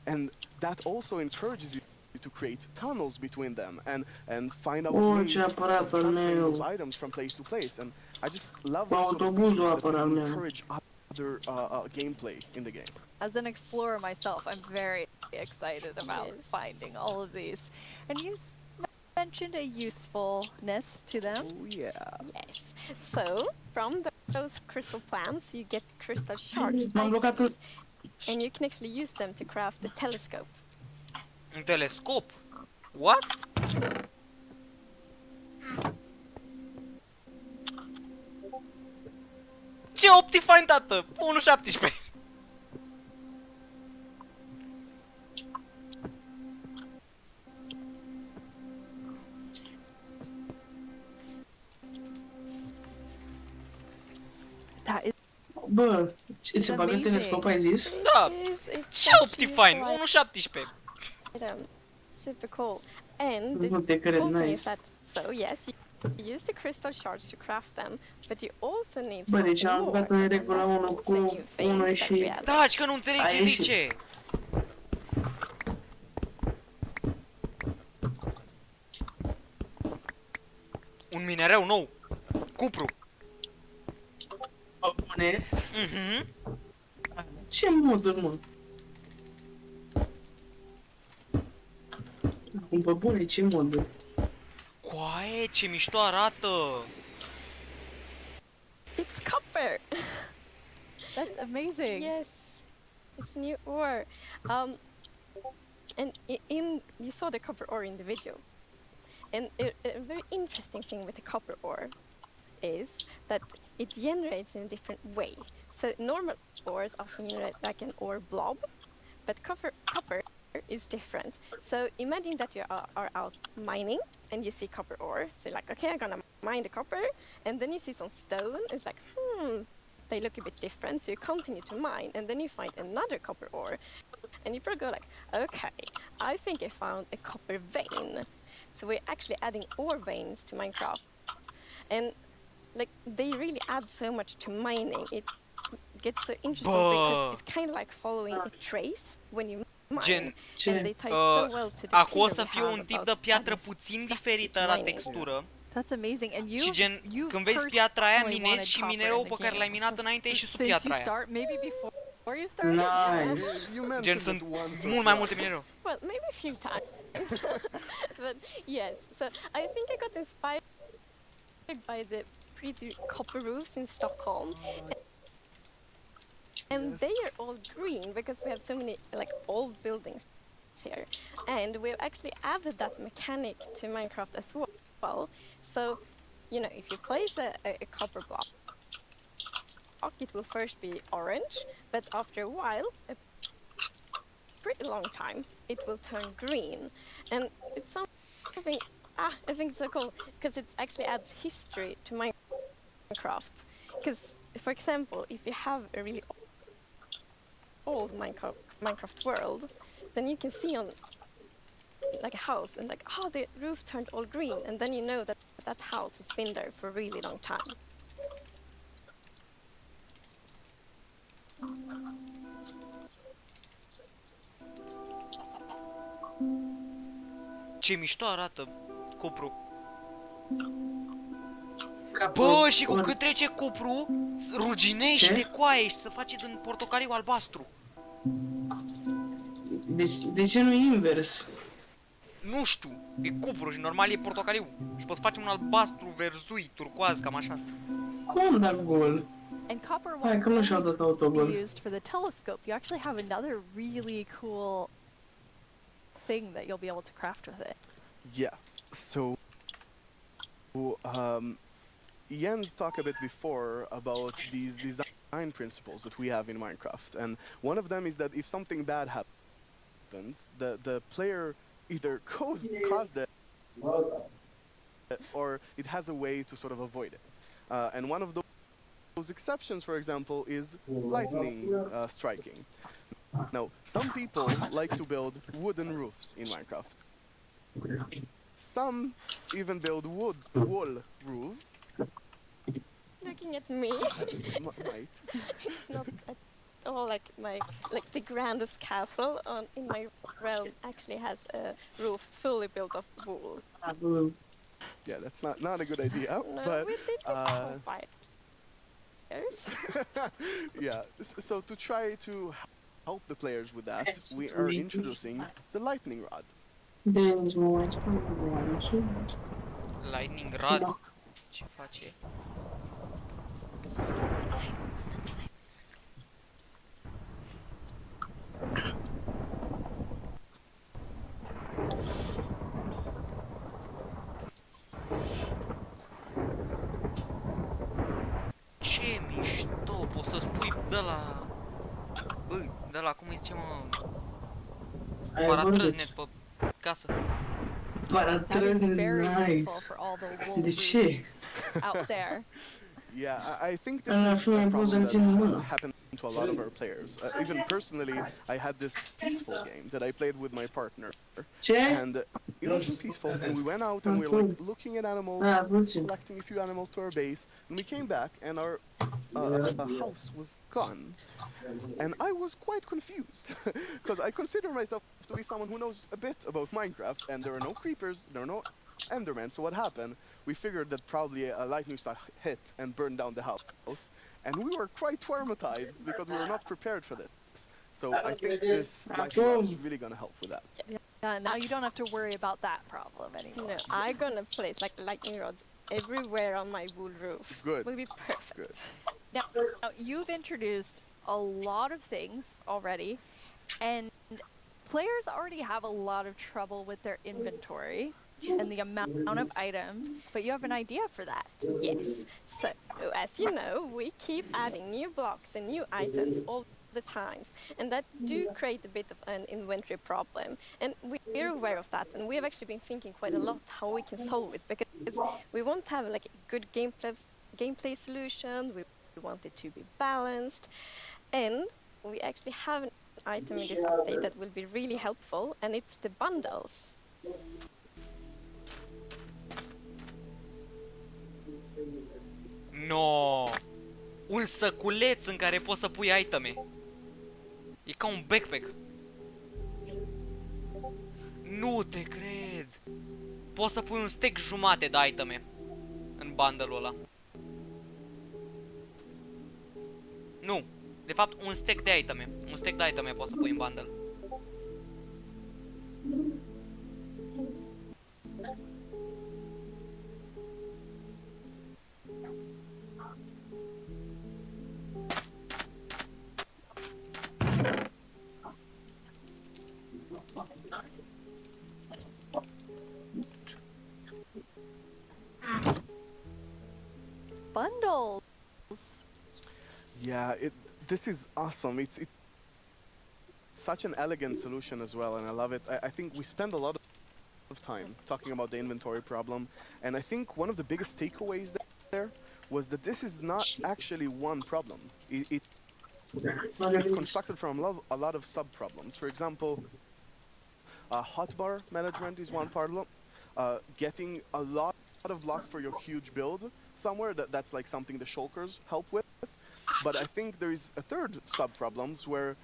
And that also encourages you to create tunnels between them and find out ways to transfer those items from place to place. And I just love these sort of features that encourage other gameplay in the game. As an explorer myself, I'm very excited about finding all of these. And you mentioned a usefulness to them. Oh, yeah. Yes. So, from those crystal plants, you get crystal shards. And you can actually use them to craft a telescope. Un telescop? What? Ce Optifine, tată? 1.17. That is Bă, se bagă telescop, ai zis? Da! Ce Optifine? 1.17. Super cool. And the Nu te cred, cool thing nice. is that, so yes, you use the crystal shards to craft them, but you also need Bă, deci something am more, băgat în and regulă that's unul also cu a new thing unul that și... we added. Da, că nu înțeleg ce Aici. zice. Un minereu nou. Cupru. O pune? Mhm. Ce moduri, mă? Acum, pe bune, ce moduri? Coaie, ce mișto arată. It's copper! That's amazing. Yes, it's new ore. And you saw the copper ore in the video. And a very interesting thing with the copper ore is that it generates in a different way. So normal ores often generate like an ore blob, but copper is different. So imagine that you are out mining and you see copper ore. So you're like, okay, I'm gonna mine the copper, and then you see some stone. It's like, they look a bit different. So you continue to mine, and then you find another copper ore, and you probably go like, okay, I think I found a copper vein. So we're actually adding ore veins to Minecraft, and like they really add so much to mining. It gets so interesting because it's kind of like following a trace when you mine, Gen, and they tie so well to the acum o pillar să we fie have un tip about de piatră adding puțin diferită la mining. textură. That's amazing. And Și gen, când vezi piatra aia, minezi și minerul pe care l-ai minat înainte e și sub piatra aia. Nice. Gen, sunt mult mai multe mineruri. Well, maybe a few times. But yes, so I think I got inspired by the pretty copper roofs in Stockholm. And they are all green because we have so many like old buildings here. And we've actually added that mechanic to Minecraft as well. So, you know, if you place a copper block, it will first be orange, but after a while, a pretty long time, it will turn green. And it's something, I think it's so cool, because it actually adds history to Minecraft. Because, for example, if you have a really old Minecraft world, then you can see on like a house and like, oh, the roof turned all green, and then you know that that house has been there for a really long time. Ce mișto arată cupru. Bă, și cu cât trece cupru, ruginește coaie și se face din portocaliu albastru. De ce nu invers? Nu știu, e cupru și normal e portocaliu. Și poți face un albastru, verzui, turcoaz, cam așa. Cum dar gol? And copper won't be used for the telescope. You actually have another really cool thing that you'll be able to craft with it. Yeah. So, Jens talked a bit before about these design principles that we have in Minecraft, and one of them is that if something bad happens, the player either caused it, or it has a way to sort of avoid it. And one of those exceptions, for example, is lightning striking. Now, some people like to build wooden roofs in Minecraft. Some even build wool roofs. Looking at me. Right. It's not at all like the grandest castle in my realm actually has a roof fully built of wool. Yeah, that's not a good idea. No, but we did it for 5 years. Yeah. So to try to help the players with that, we are introducing the lightning rod. Lightning rod? Ce face? Ce mișto, poți să spui de la... Băi, de la, cum îi zice, mă... Paratrăznet pe casă. Paratrăznet, nice. De ce? Out there. Yeah, I think this is a problem that happened to a lot of our players. Even personally, I had this peaceful game that I played with my partner. And it wasn't peaceful, and we went out and we were like looking at animals, collecting a few animals to our base, and we came back and our house was gone. And I was quite confused, because I consider myself to be someone who knows a bit about Minecraft, and there are no creepers, there are no Endermen. So what happened? We figured that probably a lightning strike hit and burned down the house, and we were quite traumatized because we were not prepared for this. So I think this lightning rod is really gonna help with that. Yeah, now you don't have to worry about that problem anymore. No, I'm gonna place like lightning rods everywhere on my wool roof. Good. Will be perfect. Good. Now, you've introduced a lot of things already, and players already have a lot of trouble with their inventory and the amount of items, but you have an idea for that. Yes. So, as you know, we keep adding new blocks and new items all the time, and that do create a bit of an inventory problem. And we're aware of that, and we have actually been thinking quite a lot how we can solve it, because we want to have like a good gameplay solution. We want it to be balanced, and we actually have an item in this update that will be really helpful, and it's the bundles. No, un săculeț în care poți să pui iteme. E ca un backpack. Nu te cred. Poți să pui un stack jumate de iteme. bundle-ul ăla. Nu. De fapt, un stack de iteme. Un stack de iteme poți să pui în bundle. Bundles. Yeah, this is awesome. It's such an elegant solution as well, and I love it. I think we spend a lot of time talking about the inventory problem, and I think one of the biggest takeaways there was that this is not actually one problem. It's constructed from a lot of sub-problems. For example, hotbar management is one problem. Getting a lot of blocks for your huge build somewhere, that's like something the shulkers help with. But I think there is a third sub-problems where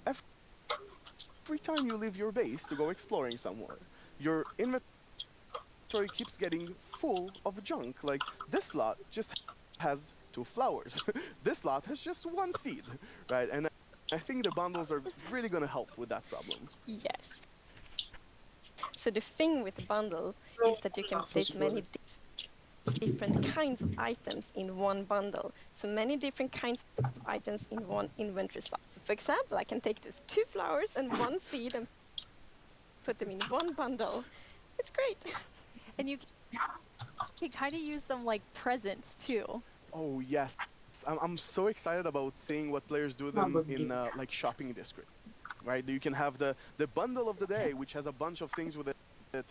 every time you leave your base to go exploring somewhere, your inventory keeps getting full of junk. Like, this lot just has 2 flowers. This lot has just 1 seed, right? And I think the bundles are really going to help with that problem. Yes. So the thing with the bundle is that you can place many different kinds of items in one bundle. So many different kinds of items in one inventory slot. So for example, I can take those 2 flowers and 1 seed and put them in one bundle. It's great. And you can kind of use them like presents too. Oh yes, I'm so excited about seeing what players do them in like shopping district, right? You can have the bundle of the day, which has a bunch of things with it,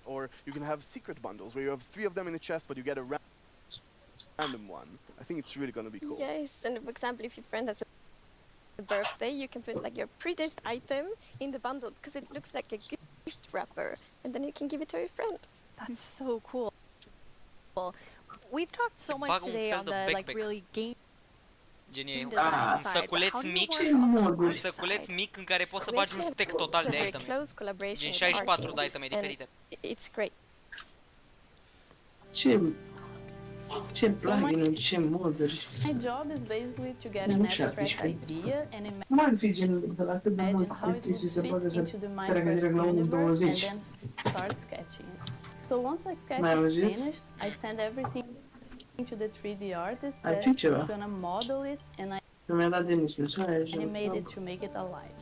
or you can have secret bundles where you have 3 of them in a chest, but you get a random one. I think it's really going to be cool. Yes, and for example, if your friend has a birthday, you can put like your prettiest item in the bundle because it looks like a gift wrapper, and then you can give it to your friend. That's so cool. We've talked so much today on the like really game. Genie, un săculeț mic în care poți să bagi un stack total de iteme. Gen 64 de iteme diferite. It's great. Ce plugin, ce moduri. My job is basically to get an abstract idea and imagine how it will fit into the Minecraft universe and then start sketching. So once my sketch is finished, I send everything to the 3D artist that is gonna model it, and I animate it to make it alive.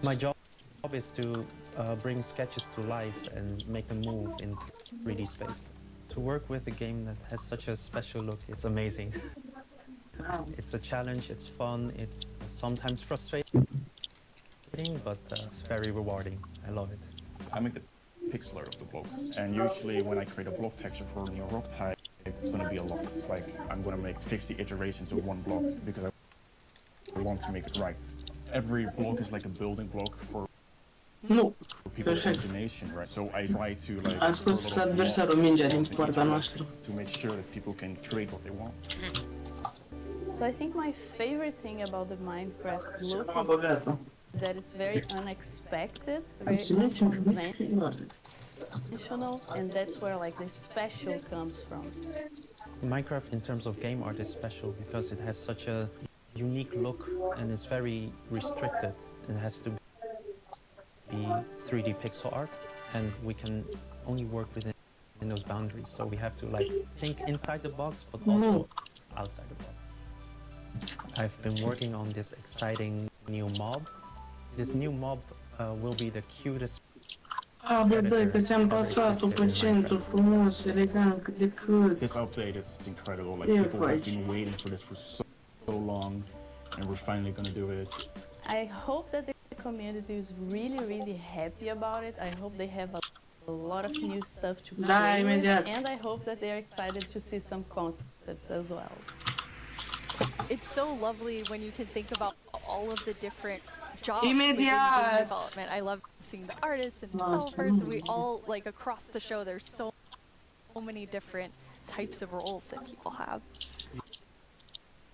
My job is to bring sketches to life and make them move in 3D space. To work with a game that has such a special look, it's amazing. It's a challenge, it's fun, it's sometimes frustrating, but it's very rewarding. I love it. I make the pixel art of the block, and usually when I create a block texture for a new rock type, it's going to be a lot. Like, I'm going to make 50 iterations of one block because I want to make it right. Every block is like a building block for people's imagination, right? So I try to like to make sure that people can create what they want. So I think my favorite thing about the Minecraft look is that it's very unexpected, very unconventional, and that's where like the special comes from. Minecraft in terms of game art is special because it has such a unique look and it's very restricted. It has to be 3D pixel art, and we can only work within those boundaries. So we have to like think inside the box, but also outside the box. I've been working on this exciting new mob. This new mob will be the cutest. This update is incredible. Like, people have been waiting for this for so long, and we're finally gonna do it. I hope that the community is really happy about it. I hope they have a lot of new stuff to play with, and I hope that they are excited to see some concepts as well. It's so lovely when you can think about all of the different jobs within game development. I love seeing the artists and developers, and we all, like, across the show, there's so many different types of roles that people have.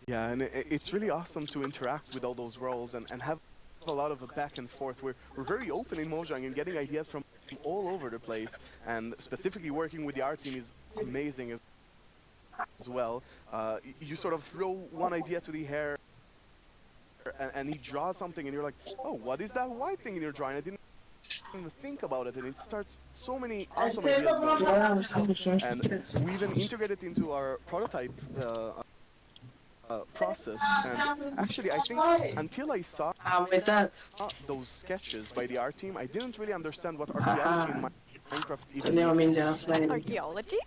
Yeah, and it's really awesome to interact with all those roles and have a lot of a back and forth. We're very open in Mojang and getting ideas from all over the place, and specifically working with the art team is amazing as as well. You sort of throw one idea to the air, and he draws something, and you're like, oh, what is that white thing in your drawing? I didn't even think about it, and it starts so many awesome ideas going. And we even integrate it into our prototype process. And actually, I think until I saw those sketches by the art team, I didn't really understand what archaeology in Minecraft even means. Archaeology?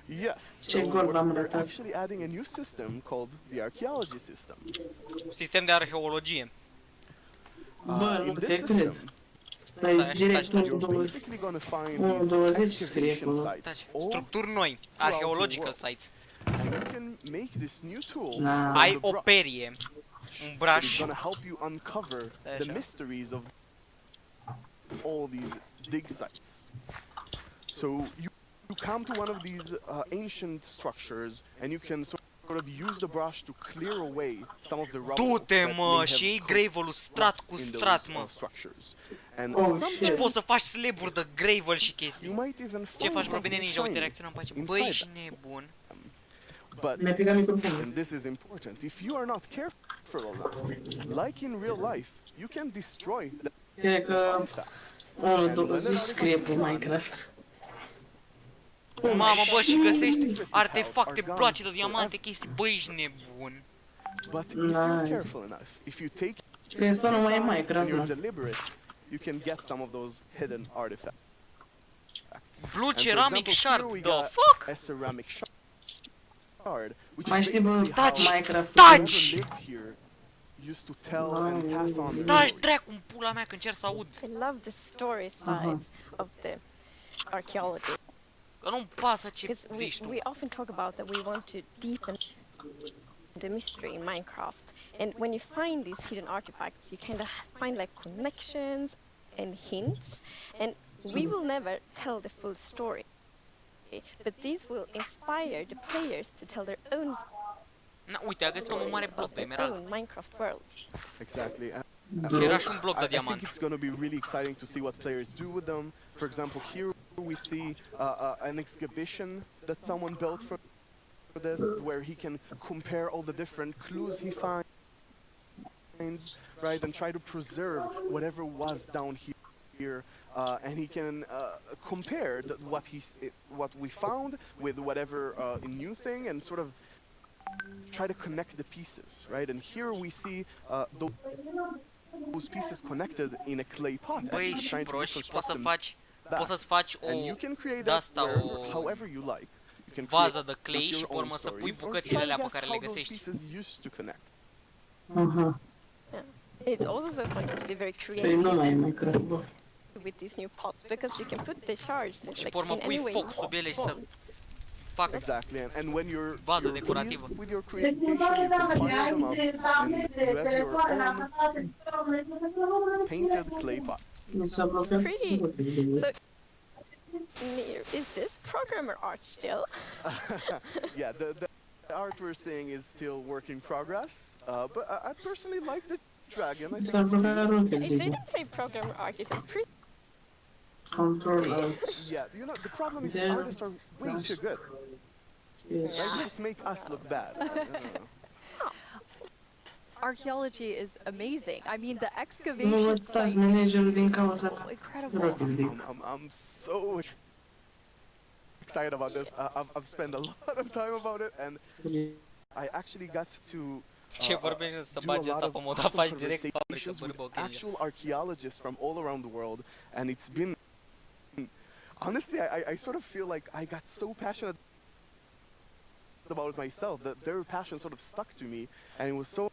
Yes, so we're actually adding a new system called the archaeology system. Sistem de arheologie. In this system, you're basically going to find these excavation sites, structuri noi, arheological sites. And you can make this new tool. Ai o perie, un braș. It's going to help you uncover the mysteries of all these dig sites. So you come to one of these ancient structures, and you can sort of use the brush to clear away some of the rubble that may have strat in those structures. And și poți să faci slaburi de gravel și chestii. Ce faci, bro? Bine, ninja, uite, reacționam pe aici. Băi, ești nebun. But, and this is important, if you are not careful enough, like in real life, you can destroy the artifact. Mamă, bă, și găsești artefacte, bloace de diamante, chestii, bă, ești nebun. But if you're careful enough, if you take it and you're deliberate, you can get some of those hidden artifacts. Blue ceramic shard, the fuck? A ceramic shard, which is basically Touch! lived here used to tell and pass on the Taci dracu în pula mea că încerc să aud. I love the story side of the archaeology. Că nu-mi pasă ce zici tu. We often talk about that we want to deepen the mystery in Minecraft, and when you find these hidden artifacts, you kind of find like connections and hints, and we will never tell the full story, but these will inspire the players to tell their own uite, a găsit un mare bloc de emerald. Minecraft worlds. Exactly. Și era și un bloc de I diamant. think it's going to be really exciting to see what players do with them. For example, here we see an exhibition that someone built for this, where he can compare all the different clues he finds, right, and try to preserve whatever was down here. And he can compare what we found with whatever new thing, and sort of try to connect the pieces, right? And here we see those pieces connected in a clay pot. Băi, și proști, poți să-ți faci o de-asta, however you like. vază de clay și pe urmă să pui bucățile alea pe care le găsești. It's also so fun to be very creative with these new pots, because you can put the shards și pe urmă pui foc sub ele și să fac vază decorativă. With your creation, you can fire them up, and you have your own painted clay pot. Pretty. So, is this programmer art still? Yeah, the art we're seeing is still work in progress, but I personally like the dragon. I think it's cute. They didn't say programmer art, it's a pretty. Yeah, you know, the problem is the artists are way too good. Right? They just make us look bad. Archaeology is amazing. I mean, the excavation site is so incredible. I'm so excited about this. I've spent a lot of time about it, and I actually got to Ce vorbești să bagi asta pe moda faci direct fabrică bărbă actual archaeologists from all around the world, and it's been honestly I sort of feel like I got so passionate about it myself that their passion sort of stuck to me, and it was so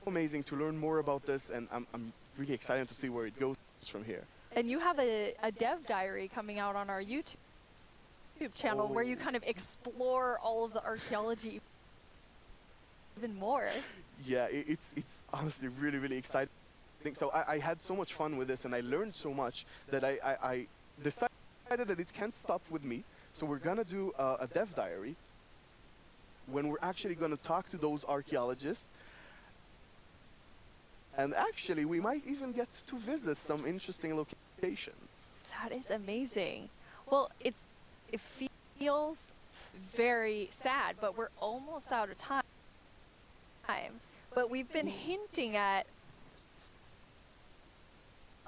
amazing to learn more about this, and I'm really excited to see where it goes from here. And you have a dev diary coming out on our YouTube channel where you kind of explore all of the archaeology even more. Yeah, it's honestly really exciting. So I had so much fun with this, and I learned so much that I decided that it can't stop with me. So we're gonna do a dev diary when we're actually gonna talk to those archaeologists. And actually, we might even get to visit some interesting locations. That is amazing. Well, it feels very sad, but we're almost out of time. But we've been hinting at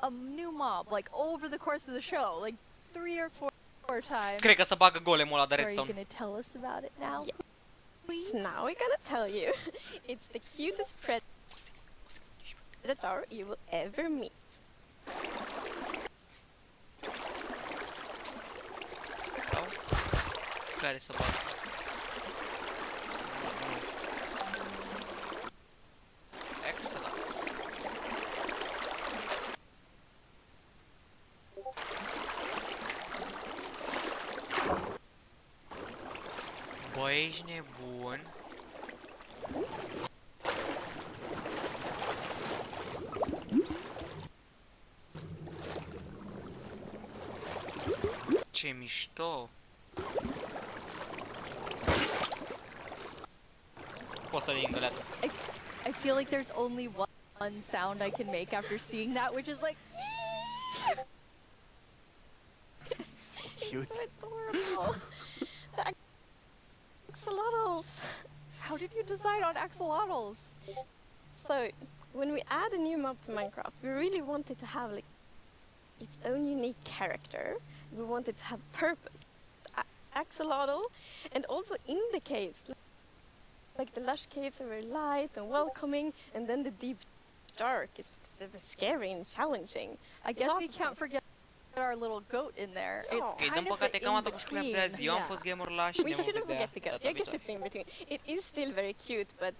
a new mob, like, over the course of the show, like 3 or 4 times. Cred că să bagă golemul ăla de So are you redstone. gonna tell us about it now? Please? Now we're gonna tell you. It's the cutest predator you will ever meet. Sau? Care să bagă? Excellent. Bă, ești nebun? Ce mișto! Poți să le ingăleată. I feel like there's only one sound I can make after seeing that, which is like... It's so cute. So adorable. The axolotls. How did you decide on axolotls? So, when we add a new mob to Minecraft, we really wanted to have like its own unique character. We wanted to have purpose. Axolotl, and also in the caves, like the lush caves are very light and welcoming, and then the deep dark is super scary and challenging. I guess we can't forget our little goat in there. It's Ok, kind din of păcate the cam atât cu in-between. de azi. Eu am fost gamer la și We ne vom shouldn't vedea forget the goat. data I guess viitoare. it's in between. It is still very cute, but